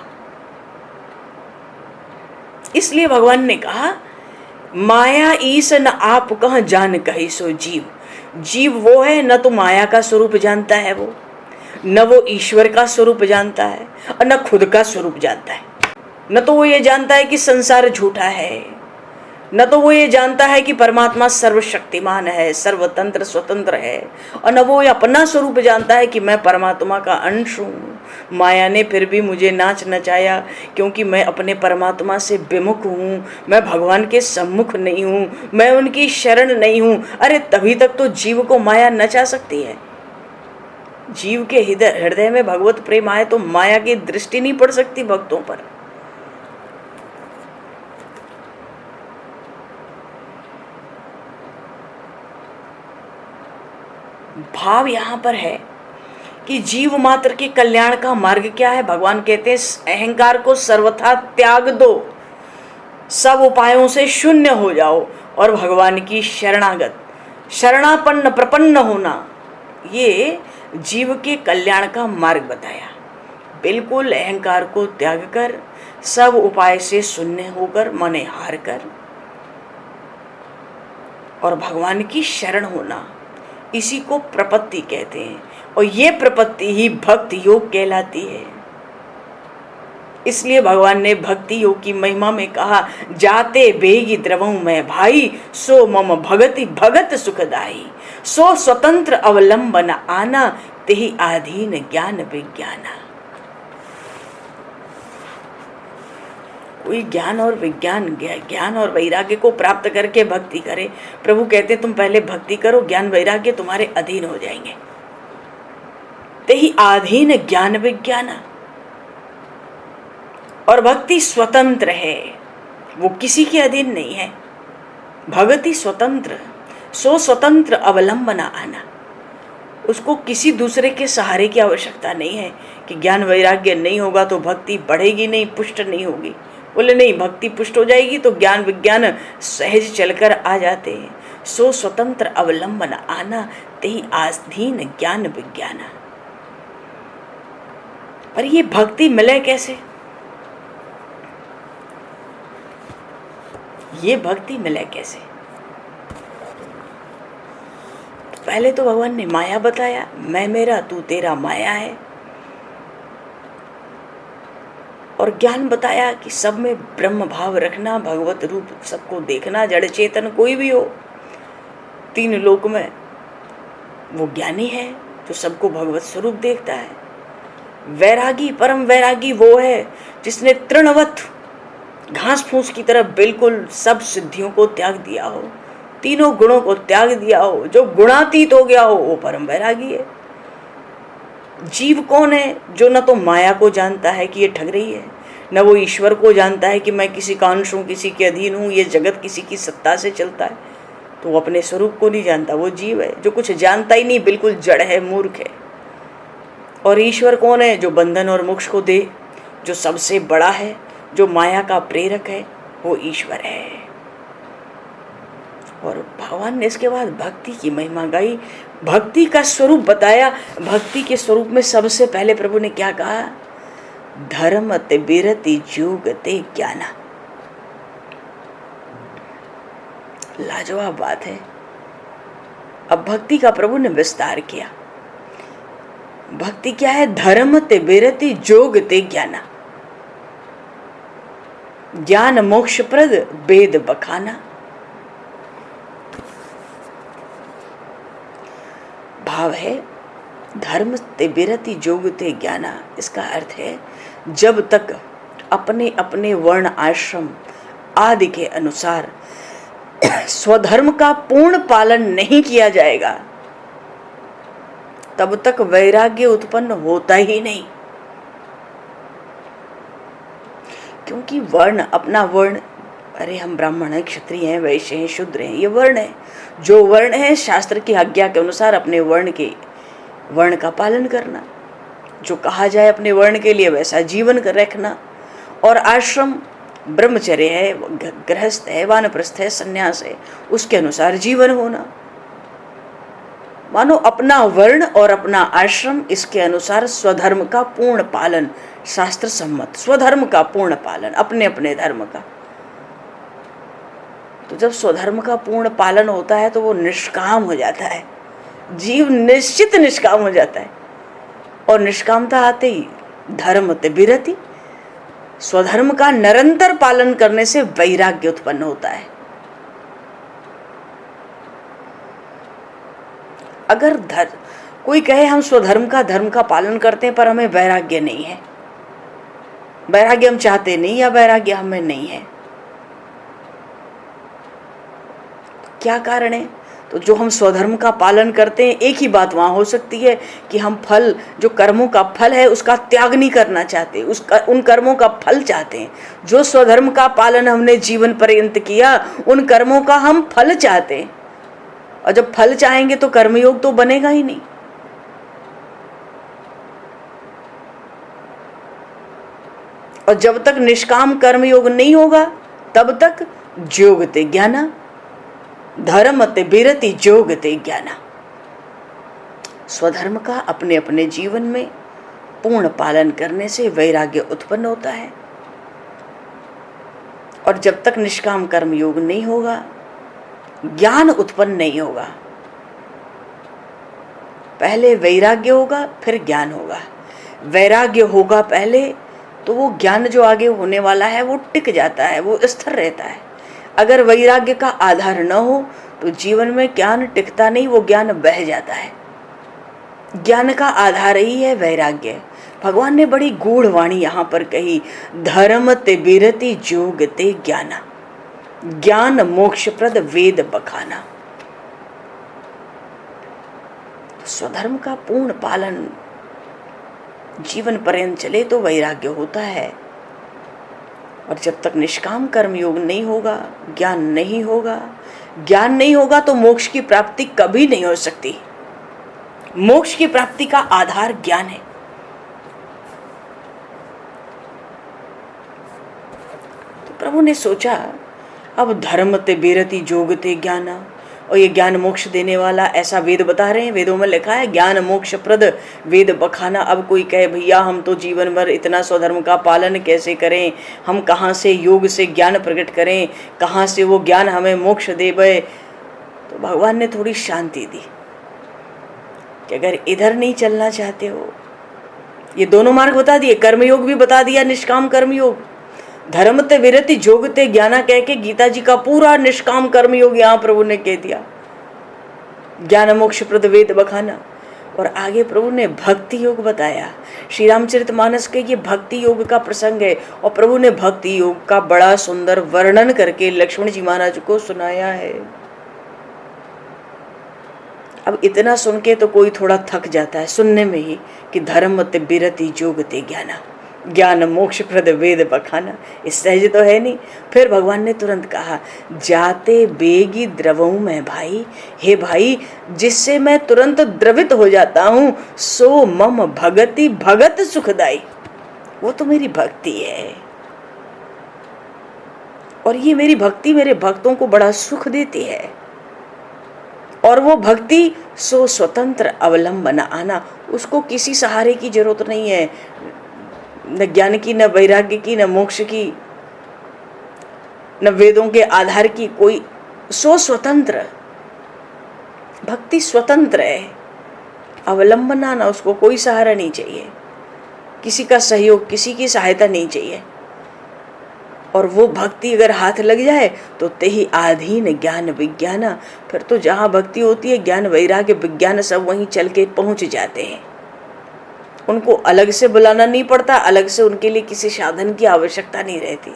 इसलिए भगवान ने कहा माया ईस न आप कह जान कही सो जीव। जीव वो है न तो माया का स्वरूप जानता है वो, न वो ईश्वर का स्वरूप जानता है और न खुद का स्वरूप जानता है। न तो वो ये जानता है कि संसार झूठा है, न तो वो ये जानता है कि परमात्मा सर्वशक्तिमान है, सर्वतंत्र स्वतंत्र है, और न वो ये अपना स्वरूप जानता है कि मैं परमात्मा का अंश हूँ। माया ने फिर भी मुझे नाच नचाया क्योंकि मैं अपने परमात्मा से विमुख हूँ, मैं भगवान के सम्मुख नहीं हूँ, मैं उनकी शरण नहीं हूँ। अरे तभी तक तो जीव को माया नचा सकती है। जीव के हृदय में भगवत प्रेम आए तो माया की दृष्टि नहीं पड़ सकती भक्तों पर। भाव यहां पर है कि जीव मात्र के कल्याण का मार्ग क्या है। भगवान कहते हैं अहंकार को सर्वथा त्याग दो, सब उपायों से शून्य हो जाओ और भगवान की शरणागत शरणापन्न प्रपन्न होना, ये जीव के कल्याण का मार्ग बताया। बिल्कुल अहंकार को त्याग कर, सब उपाय से शून्य होकर, मने हार कर, और भगवान की शरण होना, इसी को प्रपत्ति कहते हैं। और ये प्रपत्ति ही भक्ति योग कहलाती है। इसलिए भगवान ने भक्ति योग की महिमा में कहा जाते बेगी द्रवों में भाई, सो मम भगति भगत सुखदाई, सो स्वतंत्र अवलंबन आना, तेहि आधीन ज्ञान विज्ञाना। कोई ज्ञान और विज्ञान, ज्ञान और वैराग्य को प्राप्त करके भक्ति करे। प्रभु कहते तुम पहले भक्ति करो, ज्ञान वैराग्य तुम्हारे अधीन हो जाएंगे। तेहि आधीन ज्ञान विज्ञाना। और भक्ति स्वतंत्र है, वो किसी के अधीन नहीं है। भगति स्वतंत्र, सो स्वतंत्र अवलंबना आना। उसको किसी दूसरे के सहारे की आवश्यकता नहीं है कि ज्ञान वैराग्य नहीं होगा तो भक्ति बढ़ेगी नहीं, पुष्ट नहीं होगी। बोले नहीं, भक्ति पुष्ट हो जाएगी तो ज्ञान विज्ञान सहज चलकर आ जाते हैं। सो स्वतंत्र अवलंबन आना, तेहि आधीन ज्ञान विज्ञाना। पर ये भक्ति मिले कैसे? ये भक्ति मिले कैसे? पहले तो भगवान ने माया बताया, मैं मेरा तू तेरा माया है। और ज्ञान बताया कि सब में ब्रह्म भाव रखना, भगवत रूप सबको देखना, जड़ चेतन कोई भी हो तीन लोक में वो ज्ञानी है जो सबको भगवत स्वरूप देखता है। वैरागी, परम वैरागी वो है जिसने तृणवत घास फूस की तरह बिल्कुल सब सिद्धियों को त्याग दिया हो, तीनों गुणों को त्याग दिया हो, जो गुणातीत हो गया हो, वो परम वैरागी है। जीव कौन है? जो न तो माया को जानता है कि ये ठग रही है, न वो ईश्वर को जानता है कि मैं किसी का अंश हूँ, किसी के अधीन हूँ, ये जगत किसी की सत्ता से चलता है। तो वो अपने स्वरूप को नहीं जानता, वो जीव है जो कुछ जानता ही नहीं, बिल्कुल जड़ है, मूर्ख है। और ईश्वर कौन है? जो बंधन और मोक्ष को दे, जो सबसे बड़ा है, जो माया का प्रेरक है, वो ईश्वर है। और भगवान ने इसके बाद भक्ति की महिमा गाई, भक्ति का स्वरूप बताया। भक्ति के स्वरूप में सबसे पहले प्रभु ने क्या कहा? धर्म ते बिरति जोग ते ज्ञाना। लाजवाब बात है। अब भक्ति का प्रभु ने विस्तार किया। भक्ति क्या है? धर्म ते बिरति जोग ते ज्ञाना। ज्ञान मोक्ष प्रद वेद बखाना। भाव है धर्म ते बिरति जोग ते ज्ञाना। इसका अर्थ है जब तक अपने अपने वर्ण आश्रम आदि के अनुसार स्वधर्म का पूर्ण पालन नहीं किया जाएगा तब तक वैराग्य उत्पन्न होता ही नहीं। क्योंकि वर्ण, अपना वर्ण, अरे हम ब्राह्मण हैं, क्षत्रिय हैं, वैश्य हैं, शूद्र हैं, ये वर्ण है। जो वर्ण है शास्त्र की आज्ञा के अनुसार अपने वर्ण का पालन करना, जो कहा जाए अपने वर्ण के लिए वैसा जीवन कर रखना, और आश्रम ब्रह्मचर्य है, गृहस्थ है, वानप्रस्थ है, संन्यास है, उसके अनुसार जीवन होना। मानो अपना वर्ण और अपना आश्रम, इसके अनुसार स्वधर्म का पूर्ण पालन, शास्त्र सम्मत स्वधर्म का पूर्ण पालन, अपने अपने धर्म का। तो जब स्वधर्म का पूर्ण पालन होता है तो वो निष्काम हो जाता है, जीव निश्चित निष्काम हो जाता है। और निष्कामता आते ही धर्म ते विरति, स्वधर्म का निरंतर पालन करने से वैराग्य उत्पन्न होता है। अगर कोई कहे हम स्वधर्म का धर्म का पालन करते हैं पर हमें वैराग्य नहीं है, वैराग्य हम चाहते नहीं या वैराग्य हमें नहीं है, क्या कारण है? तो जो हम स्वधर्म का पालन करते हैं, एक ही बात वहां हो सकती है कि हम फल, जो कर्मों का फल है उसका त्याग नहीं करना चाहते, उन कर्मों का फल चाहते हैं। जो स्वधर्म का पालन हमने जीवन पर्यंत किया, उन कर्मों का हम फल चाहते हैं। और जब फल चाहेंगे तो कर्मयोग तो बनेगा ही नहीं। और जब तक निष्काम कर्मयोग नहीं होगा तब तक जोगते ज्ञाना, धर्म ते विरति जोगते ज्ञाना। स्वधर्म का अपने अपने जीवन में पूर्ण पालन करने से वैराग्य उत्पन्न होता है। और जब तक निष्काम कर्म योग नहीं होगा, ज्ञान उत्पन्न नहीं होगा। पहले वैराग्य होगा फिर ज्ञान होगा। वैराग्य होगा पहले तो वो ज्ञान जो आगे होने वाला है वो टिक जाता है, वो स्थिर रहता है। अगर वैराग्य का आधार न हो तो जीवन में ज्ञान टिकता नहीं, वो ज्ञान बह जाता है। ज्ञान का आधार ही है वैराग्य। भगवान ने बड़ी गूढ़ वाणी यहाँ पर कही, धर्म ते विरति जोग ते ज्ञाना, ज्ञान मोक्षप्रद वेद बखाना। स्वधर्म का पूर्ण पालन जीवन पर्यंत चले तो वैराग्य होता है। और जब तक निष्काम कर्म योग नहीं होगा, ज्ञान नहीं होगा, ज्ञान नहीं होगा तो मोक्ष की प्राप्ति कभी नहीं हो सकती। मोक्ष की प्राप्ति का आधार ज्ञान है। तो प्रभु ने सोचा अब धर्म ते विरति जोग ते ज्ञाना, और ये ज्ञान मोक्ष देने वाला ऐसा वेद बता रहे हैं। वेदों में लिखा है ज्ञान मोक्ष प्रद वेद बखाना। अब कोई कहे भैया हम तो जीवन भर इतना स्वधर्म का पालन कैसे करें, हम कहाँ से योग से ज्ञान प्रकट करें, कहाँ से वो ज्ञान हमें मोक्ष देवे। तो भगवान ने थोड़ी शांति दी कि अगर इधर नहीं चलना चाहते हो, ये दोनों मार्ग बता दिए, कर्मयोग भी बता दिया, निष्काम कर्मयोग, धर्म ते विरति जोग ते ज्ञाना कह के गीता जी का पूरा निष्काम कर्मयोग यहाँ प्रभु ने कह दिया। ज्ञान मोक्ष प्रद वेद बखाना। और आगे प्रभु ने भक्ति योग बताया। श्री रामचरितमानस के ये भक्ति योग का प्रसंग है और प्रभु ने भक्ति योग का बड़ा सुंदर वर्णन करके लक्ष्मण जी महाराज को सुनाया है। अब इतना सुन के तो कोई थोड़ा थक जाता है सुनने में ही कि धर्म ते विरति जोग ते ज्ञाना, ज्ञान मोक्ष प्रद वेद बखाना, इस सहज तो है नहीं। फिर भगवान ने तुरंत कहा, जाते बेगी द्रवहूँ मैं भाई, हे भाई जिससे मैं तुरंत द्रवित हो जाता हूँ, सो मम भगति भगत सुखदाई, वो तो मेरी भक्ति है। और ये मेरी भक्ति मेरे भक्तों को बड़ा सुख देती है। और वो भक्ति सो स्वतंत्र अवलंबन आना, उसको किसी सहारे की जरूरत नहीं है, न ज्ञान की, न वैराग्य की, न मोक्ष की, न वेदों के आधार की, कोई सो स्वतंत्र। भक्ति स्वतंत्र है, अवलंबन आना, उसको कोई सहारा नहीं चाहिए, किसी का सहयोग, किसी की सहायता नहीं चाहिए। और वो भक्ति अगर हाथ लग जाए तो तेहि आधीन ज्ञान विज्ञाना, फिर तो जहाँ भक्ति होती है ज्ञान वैराग्य विज्ञान सब वहीं चल के पहुँच जाते हैं। उनको अलग से बुलाना नहीं पड़ता, अलग से उनके लिए किसी साधन की आवश्यकता नहीं रहती।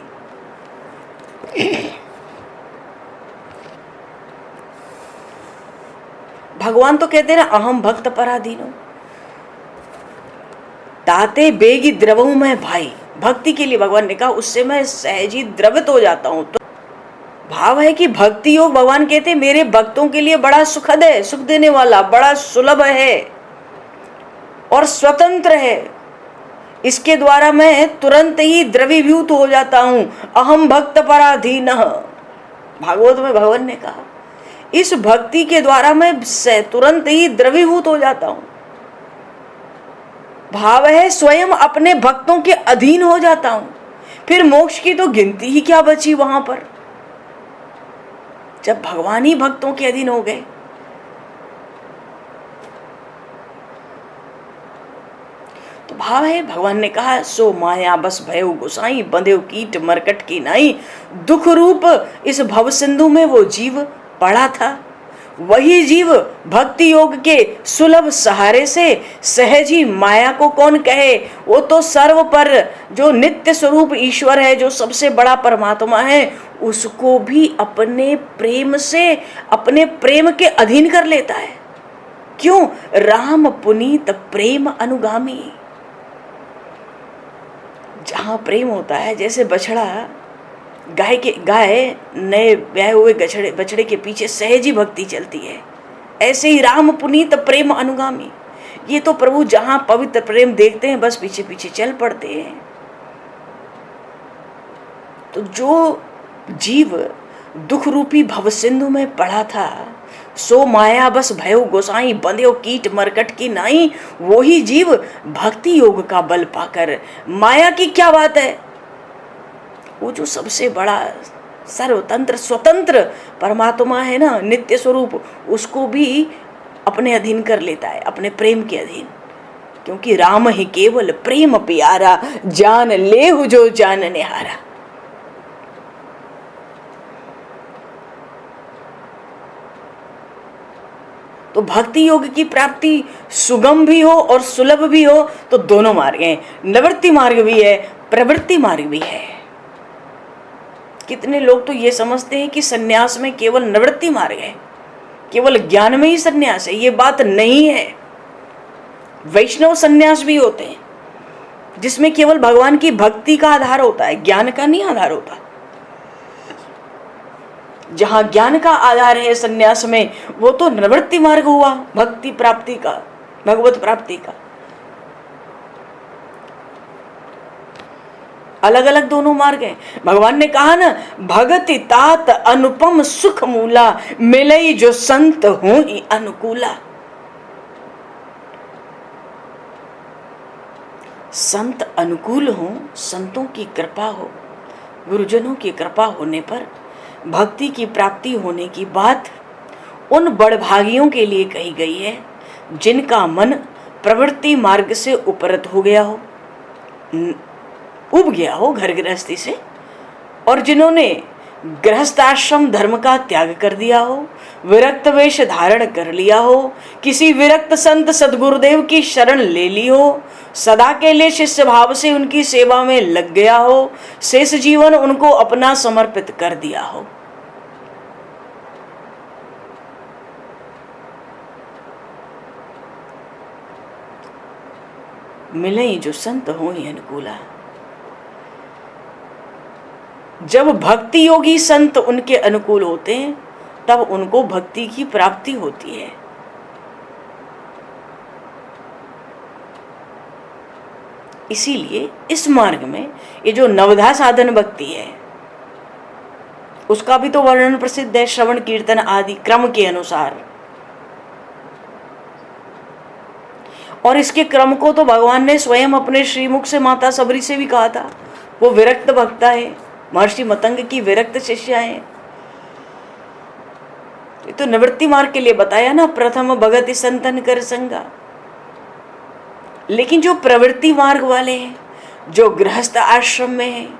भगवान तो कहते हैं ना, अहम भक्त पराधीनो, ताते बेगी द्रवहूँ मैं भाई। भक्ति के लिए भगवान ने कहा उससे मैं सहज ही द्रवित हो जाता हूँ। तो भाव है कि भक्ति योग भगवान कहते हैं मेरे भक्तों के लिए बड़ा सुखद है, सुख देने वाला, बड़ा सुलभ है और स्वतंत्र है। इसके द्वारा मैं तुरंत ही द्रवीभूत हो जाता हूं। अहम भक्त पराधीनः, भागवत में भगवान ने कहा इस भक्ति के द्वारा मैं तुरंत ही द्रवीभूत हो जाता हूं। भाव है स्वयं अपने भक्तों के अधीन हो जाता हूं। फिर मोक्ष की तो गिनती ही क्या बची वहां पर, जब भगवान ही भक्तों के अधीन हो गए। तो भाव है भगवान ने कहा सो माया बस भयो गोसाई बंधेव कीट मरकट की नाई। दुख रूप इस भव सिंधु में वो जीव पड़ा था। वही जीव भक्ति योग के सुलभ सहारे से सहज ही माया को कौन कहे, वो तो सर्व पर जो नित्य स्वरूप ईश्वर है, जो सबसे बड़ा परमात्मा है, उसको भी अपने प्रेम से अपने प्रेम के अधीन कर लेता है। क्यों? राम पुनीत प्रेम अनुगामी। जहां प्रेम होता है, जैसे बछड़ा गाय नए ब्याहे हुए बछड़े के पीछे सहज ही भक्ति चलती है, ऐसे ही राम पुनीत प्रेम अनुगामी। ये तो प्रभु जहां पवित्र प्रेम देखते हैं बस पीछे पीछे चल पड़ते हैं। तो जो जीव दुख रूपी भव सिंधु में पड़ा था, सो माया बस भयो गोसाई बंध्यो कीट मरकट की नाई। वही जीव भक्ति योग का बल पाकर, माया की क्या बात है, वो जो सबसे बड़ा सर्वतंत्र स्वतंत्र परमात्मा है ना, नित्य स्वरूप, उसको भी अपने अधीन कर लेता है, अपने प्रेम के अधीन। क्योंकि राम ही केवल प्रेम प्यारा, जान लेहु जो जान निहारा। तो भक्ति योग की प्राप्ति सुगम भी हो और सुलभ भी हो, तो दोनों मार्ग हैं। निवृत्ति मार्ग भी है, प्रवृत्ति मार्ग भी है। कितने लोग तो ये समझते हैं कि सन्यास में केवल निवृत्ति मार्ग है, केवल ज्ञान में ही सन्यास है। ये बात नहीं है। वैष्णव सन्यास भी होते हैं जिसमें केवल भगवान की भक्ति का आधार होता है, ज्ञान का नहीं आधार होता। जहां ज्ञान का आधार है सन्यास में, वो तो निवृत्ति मार्ग हुआ, भक्ति प्राप्ति का, भगवत प्राप्ति का। अलग अलग दोनों मार्ग हैं। भगवान ने कहा ना, भगति तात अनुपम सुख मूला, मिलई जो संत हो ही अनुकूला। संत अनुकूल हो, संतों की कृपा हो, गुरुजनों की कृपा होने पर भक्ति की प्राप्ति होने की बात उन बड़भागियों के लिए कही गई है जिनका मन प्रवृत्ति मार्ग से उपरत हो गया हो, उब गया हो घर गृहस्थी से, और जिन्होंने गृहस्थाश्रम धर्म का त्याग कर दिया हो, विरक्त वेश धारण कर लिया हो, किसी विरक्त संत सदगुरुदेव की शरण ले ली हो, सदा के लिए शिष्य भाव से उनकी सेवा में लग गया हो, शेष जीवन उनको अपना समर्पित कर दिया हो। मिले जो संत हो ही अनुकूला। जब भक्ति योगी संत उनके अनुकूल होते हैं तब उनको भक्ति की प्राप्ति होती है। इसीलिए इस मार्ग में ये जो नवधा साधन भक्ति है उसका भी तो वर्णन प्रसिद्ध है, श्रवण कीर्तन आदि क्रम के अनुसार। और इसके क्रम को तो भगवान ने स्वयं अपने श्रीमुख से माता सबरी से भी कहा था। वो विरक्त भक्ता है, महर्षि मतंग की विरक्त शिष्या है। ये तो निवृत्ति मार्ग के लिए बताया ना, प्रथम भगति संतन कर संगा। लेकिन जो प्रवृत्ति मार्ग वाले हैं, जो गृहस्थ आश्रम में हैं,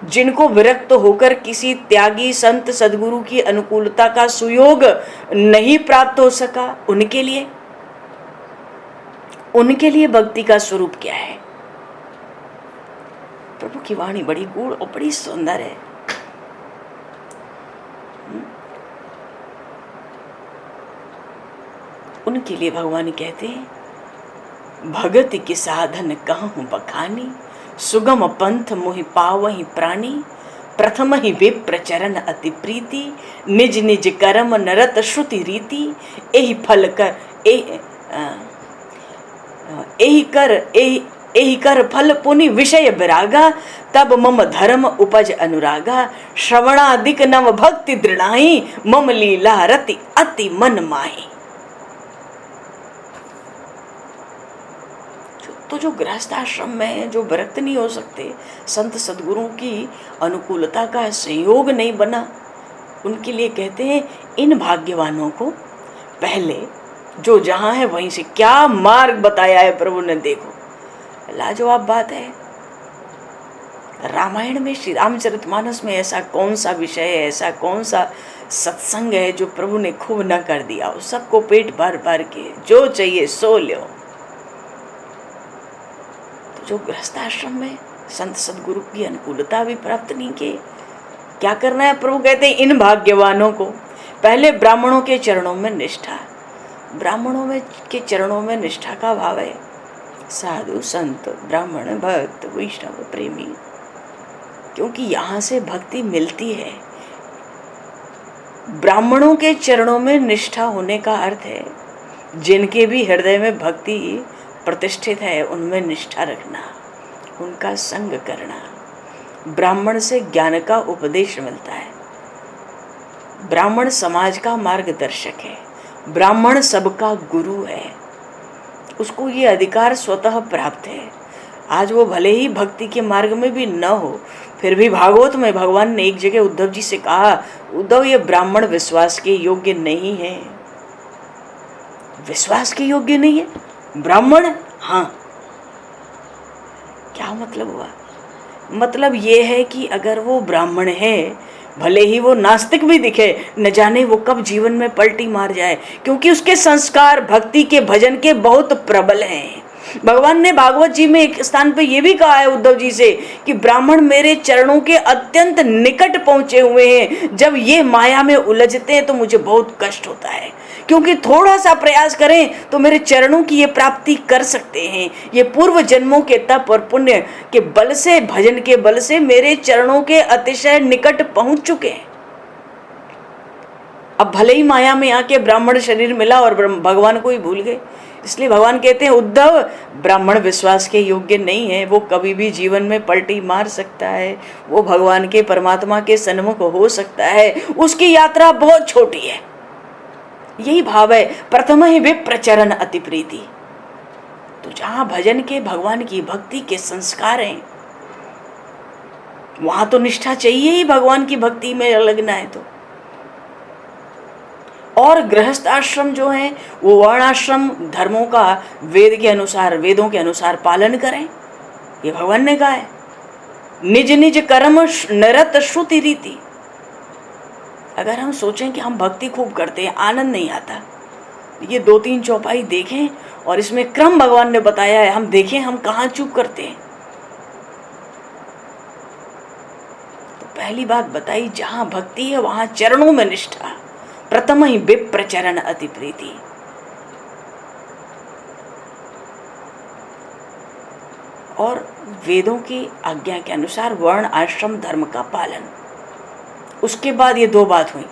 जिनको विरक्त होकर किसी त्यागी संत सदगुरु की अनुकूलता का सुयोग नहीं प्राप्त हो सका, उनके लिए भक्ति का स्वरूप क्या है? प्रभु की वाणी बड़ी गूढ़ और बड़ी सुंदर है। उनके लिए भगवान कहते हैं, भगति के साधन कहूं बखानी, सुगम पंथ मोहि पावहि प्राणी, प्रथम ही विप्र चरण अति प्रीति, निज निज कर्म नरत श्रुति रीति, एहि फल कर एहि कर फल पुनि विषय विरागा, तब मम धर्म उपज अनुरागा, श्रवणादिक नव भक्ति दृढ़ाई, मम लीला रति अति मन माही। तो जो गृहस्थ आश्रम में जो विरक्त नहीं हो सकते, संत सद्गुरुओं की अनुकूलता का संयोग नहीं बना, उनके लिए कहते हैं इन भाग्यवानों को पहले जो जहां है वहीं से क्या मार्ग बताया है प्रभु ने, देखो लाजवाब बात है। रामायण में, श्री रामचरितमानस में ऐसा कौन सा विषय है, ऐसा कौन सा सत्संग है जो प्रभु ने खूब न कर दिया हो। सबको पेट भर भर के जो चाहिए सो लो। तो जो गृहस्थाश्रम में संत सद्गुरु की अनुकूलता भी प्राप्त नहीं की, क्या करना है? प्रभु कहते हैं इन भाग्यवानों को पहले ब्राह्मणों के चरणों में निष्ठा। ब्राह्मणों में के चरणों में निष्ठा का भाव है साधु संत ब्राह्मण भक्त वैष्णव प्रेमी, क्योंकि यहाँ से भक्ति मिलती है। ब्राह्मणों के चरणों में निष्ठा होने का अर्थ है जिनके भी हृदय में भक्ति प्रतिष्ठित है उनमें निष्ठा रखना, उनका संग करना। ब्राह्मण से ज्ञान का उपदेश मिलता है। ब्राह्मण समाज का मार्गदर्शक है, ब्राह्मण सबका गुरु है, उसको ये अधिकार स्वतः प्राप्त है। आज वो भले ही भक्ति के मार्ग में भी न हो, फिर भी भागवत में भगवान ने एक जगह उद्धव जी से कहा, उद्धव ये ब्राह्मण विश्वास के योग्य नहीं है। विश्वास के योग्य नहीं है ब्राह्मण? हाँ, क्या मतलब हुआ? मतलब ये है कि अगर वो ब्राह्मण है, भले ही वो नास्तिक भी दिखे, न जाने वो कब जीवन में पलटी मार जाए, क्योंकि उसके संस्कार भक्ति के भजन के बहुत प्रबल हैं। भगवान ने भागवत जी में एक स्थान पे ये भी कहा है उद्धव जी से कि ब्राह्मण मेरे चरणों के अत्यंत निकट पहुंचे हुए हैं। जब ये माया में उलझते हैं तो मुझे बहुत कष्ट होता है, क्योंकि थोड़ा सा प्रयास करें तो मेरे चरणों की ये प्राप्ति कर सकते हैं। ये पूर्व जन्मों के तप और पुण्य के बल से, भजन के बल से मेरे चरणों के अतिशय निकट पहुंच चुके हैं। अब भले ही माया में आके ब्राह्मण शरीर मिला और भगवान को ही भूल गए। इसलिए भगवान कहते हैं उद्धव ब्राह्मण विश्वास के योग्य नहीं है, वो कभी भी जीवन में पलटी मार सकता है, वो भगवान के परमात्मा के सन्मुख हो सकता है, उसकी यात्रा बहुत छोटी है। यही भाव है प्रथम ही विप्रचरण अति प्रीति। तो जहां भजन के, भगवान की भक्ति के संस्कार हैं, वहां तो निष्ठा चाहिए ही भगवान की भक्ति में लगना है। तो और गृहस्थ आश्रम जो है वो वर्णाश्रम धर्मों का वेद के अनुसार, वेदों के अनुसार पालन करें। ये भगवान ने कहा है, निज निज कर्म निरत श्रुति रीति। अगर हम सोचें कि हम भक्ति खूब करते हैं, आनंद नहीं आता, ये 2-3 चौपाई देखें और इसमें क्रम भगवान ने बताया है, हम देखें हम कहाँ चूक करते हैं। तो पहली बात बताई, जहां भक्ति है वहां चरणों में निष्ठा। प्रथम ही विप्रचरण अति प्रीति। और वेदों की आज्ञा के अनुसार वर्ण आश्रम धर्म का पालन। उसके बाद ये 2 बात हुई,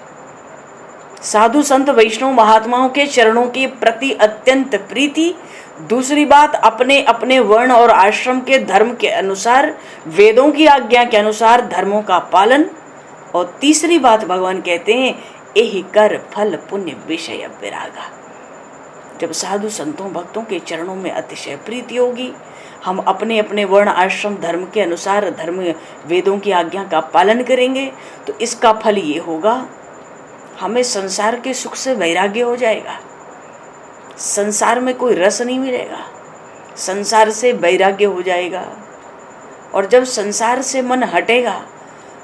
साधु संत वैष्णव महात्माओं के चरणों के प्रति अत्यंत प्रीति। दूसरी बात, अपने अपने वर्ण और आश्रम के धर्म के अनुसार, वेदों की आज्ञा के अनुसार धर्मों का पालन। और तीसरी बात भगवान कहते हैं, एहि कर फल पुण्य विषय विरागा। जब साधु संतों भक्तों के चरणों में अतिशय प्रीति होगी, हम अपने अपने वर्ण आश्रम धर्म के अनुसार धर्म वेदों की आज्ञा का पालन करेंगे, तो इसका फल ये होगा, हमें संसार के सुख से वैराग्य हो जाएगा। संसार में कोई रस नहीं मिलेगा, संसार से वैराग्य हो जाएगा। और जब संसार से मन हटेगा,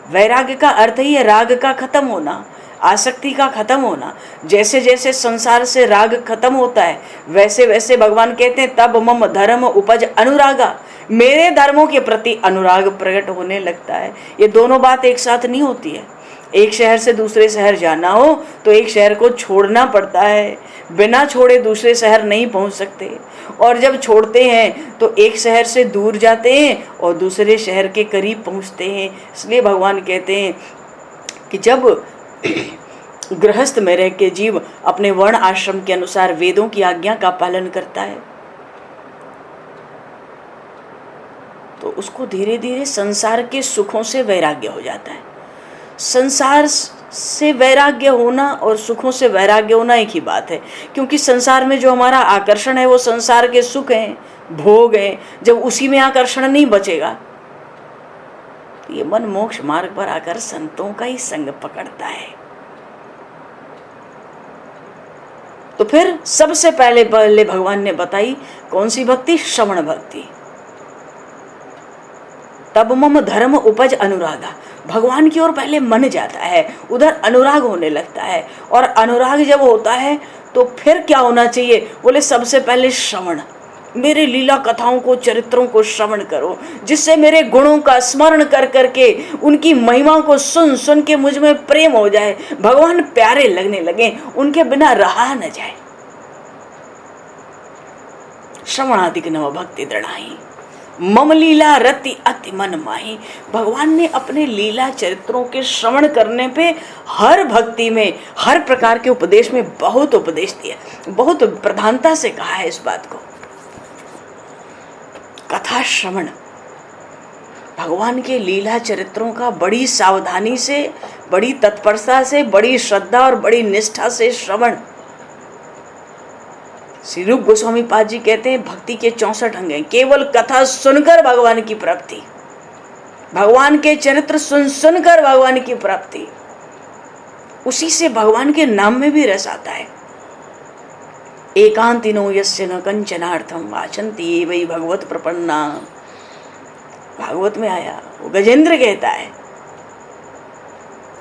वैराग्य का अर्थ ही है राग का खत्म होना, आसक्ति का खत्म होना। जैसे जैसे संसार से राग खत्म होता है, वैसे वैसे भगवान कहते हैं तब मम धर्म उपज अनुरागा, मेरे धर्मों के प्रति अनुराग प्रकट होने लगता है। ये दोनों बात एक साथ नहीं होती है। एक शहर से दूसरे शहर जाना हो तो एक शहर को छोड़ना पड़ता है, बिना छोड़े दूसरे शहर नहीं पहुंच सकते। और जब छोड़ते हैं तो एक शहर से दूर जाते हैं और दूसरे शहर के करीब पहुंचते हैं। इसलिए भगवान कहते हैं कि जब गृहस्थ में रह के जीव अपने वर्ण आश्रम के अनुसार वेदों की आज्ञा का पालन करता है, तो उसको धीरे धीरे संसार के सुखों से वैराग्य हो जाता है। संसार से वैराग्य होना और सुखों से वैराग्य होना एक ही बात है, क्योंकि संसार में जो हमारा आकर्षण है वो संसार के सुख हैं, भोग हैं। जब उसी में आकर्षण नहीं बचेगा तो ये मन मोक्ष मार्ग पर आकर संतों का ही संग पकड़ता है। तो फिर सबसे पहले भगवान ने बताई कौन सी भक्ति? श्रवण भक्ति। तब मम धर्म उपज अनुरागा, भगवान की ओर पहले मन जाता है, उधर अनुराग होने लगता है। और अनुराग जब होता है तो फिर क्या होना चाहिए? बोले सबसे पहले श्रवण, मेरे लीला कथाओं को, चरित्रों को श्रवण करो, जिससे मेरे गुणों का स्मरण कर करके उनकी महिमा को सुन सुन के मुझ में प्रेम हो जाए, भगवान प्यारे लगने लगे, उनके बिना रहा न जाए। श्रवणादिक नव भक्ति दृढ़ाई, मम लीला रति अति मन माही। भगवान ने अपने लीला चरित्रों के श्रवण करने पे हर भक्ति में, हर प्रकार के उपदेश में बहुत उपदेश दिया, बहुत प्रधानता से कहा है इस बात को। कथा श्रवण, भगवान के लीला चरित्रों का बड़ी सावधानी से, बड़ी तत्परता से, बड़ी श्रद्धा और बड़ी निष्ठा से श्रवण। श्री रूप गोस्वामी पाद जी कहते हैं भक्ति के 64 अंग हैं। केवल कथा सुनकर भगवान की प्राप्ति, भगवान के चरित्र सुन सुनकर भगवान की प्राप्ति, उसी से भगवान के नाम में भी रस आता है। एकांतिनो यस्य न कंचनार्थम वाचन्ति वही भगवत प्रपन्ना, भागवत में आया। वो गजेंद्र कहता है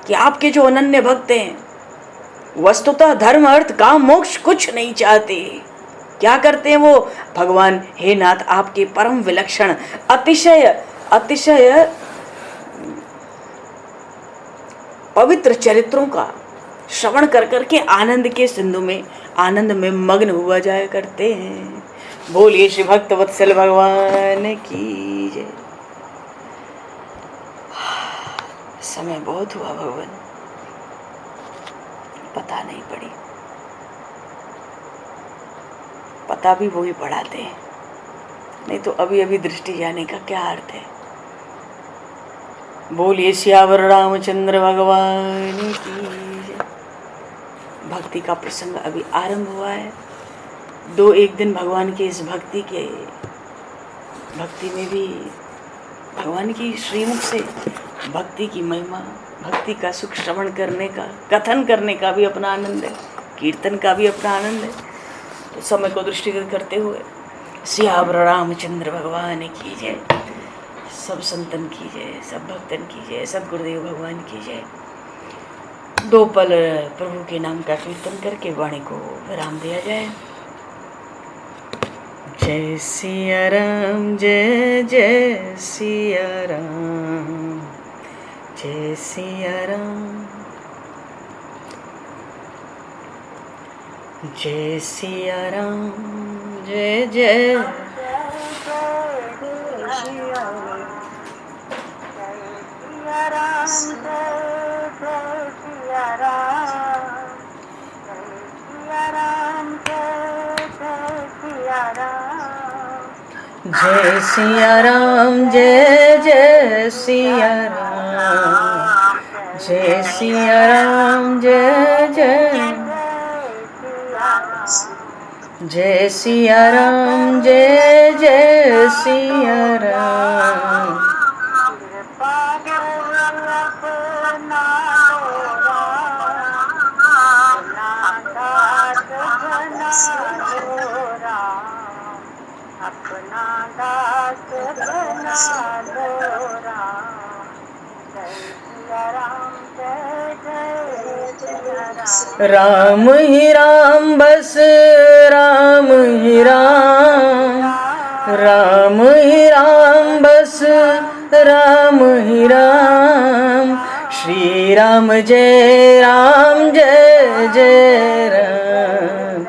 कि आपके जो अनन्य भक्त हैं वस्तुतः धर्म अर्थ काम मोक्ष कुछ नहीं चाहते। क्या करते हैं वो? भगवान हे नाथ आपके परम विलक्षण अतिशय अतिशय पवित्र चरित्रों का श्रवण कर करके आनंद के सिंधु में, आनंद में मग्न हुआ जाया करते हैं। बोलिए श्री भक्त वत्सल भगवान की जय। समय बहुत हुआ भगवान, पता नहीं पड़ी, पता भी वो ही पढ़ाते हैं, नहीं तो अभी अभी दृष्टि जाने का क्या अर्थ है। बोलिए सियावर रामचंद्र भगवान की जय। भक्ति का प्रसंग अभी आरंभ हुआ है। 2-1 दिन भगवान की इस भक्ति में भी भगवान की श्रीमुख से भक्ति की महिमा, भक्ति का सुख श्रवण करने का, कथन करने का भी अपना आनंद है, कीर्तन का भी अपना आनंद है। तो समय को दृष्टिगत करते हुए सियावर रामचंद्र भगवान की जय, सब संतन की जय, सब भक्तन की जय, सब गुरुदेव भगवान की जय। 2 पल प्रभु के नाम का कीर्तन करके वाणी को विराम दिया जाए। जय सिया राम, जय जय सिया राम, जय सिया राम, जय सिया राम, जय जय जय सिया राम, जय जय सिया राम, जय सिया राम, जय जय, जय सिया राम, जय जय सिया राम। राम ही राम बस राम ही राम, राम ही राम बस राम ही राम, श्री राम जय राम, जय जय राम,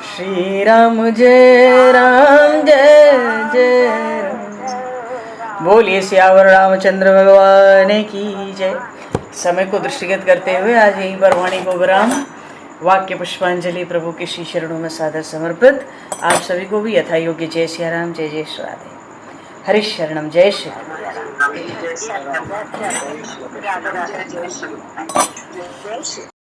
श्री राम जय राम, जय जय राम। बोलिए सियावर रामचंद्र भगवान की जय। समय को दृष्टिगत करते हुए आज यहीं पर वाणी को विराम। वाक्य पुष्पांजलि प्रभु के श्री चरणों में सादर समर्पित। आप सभी को भी यथा योग्य जय सिया राम, जय जय श्री राधे। हरीश शरणम। जय श्री जय श्री राम।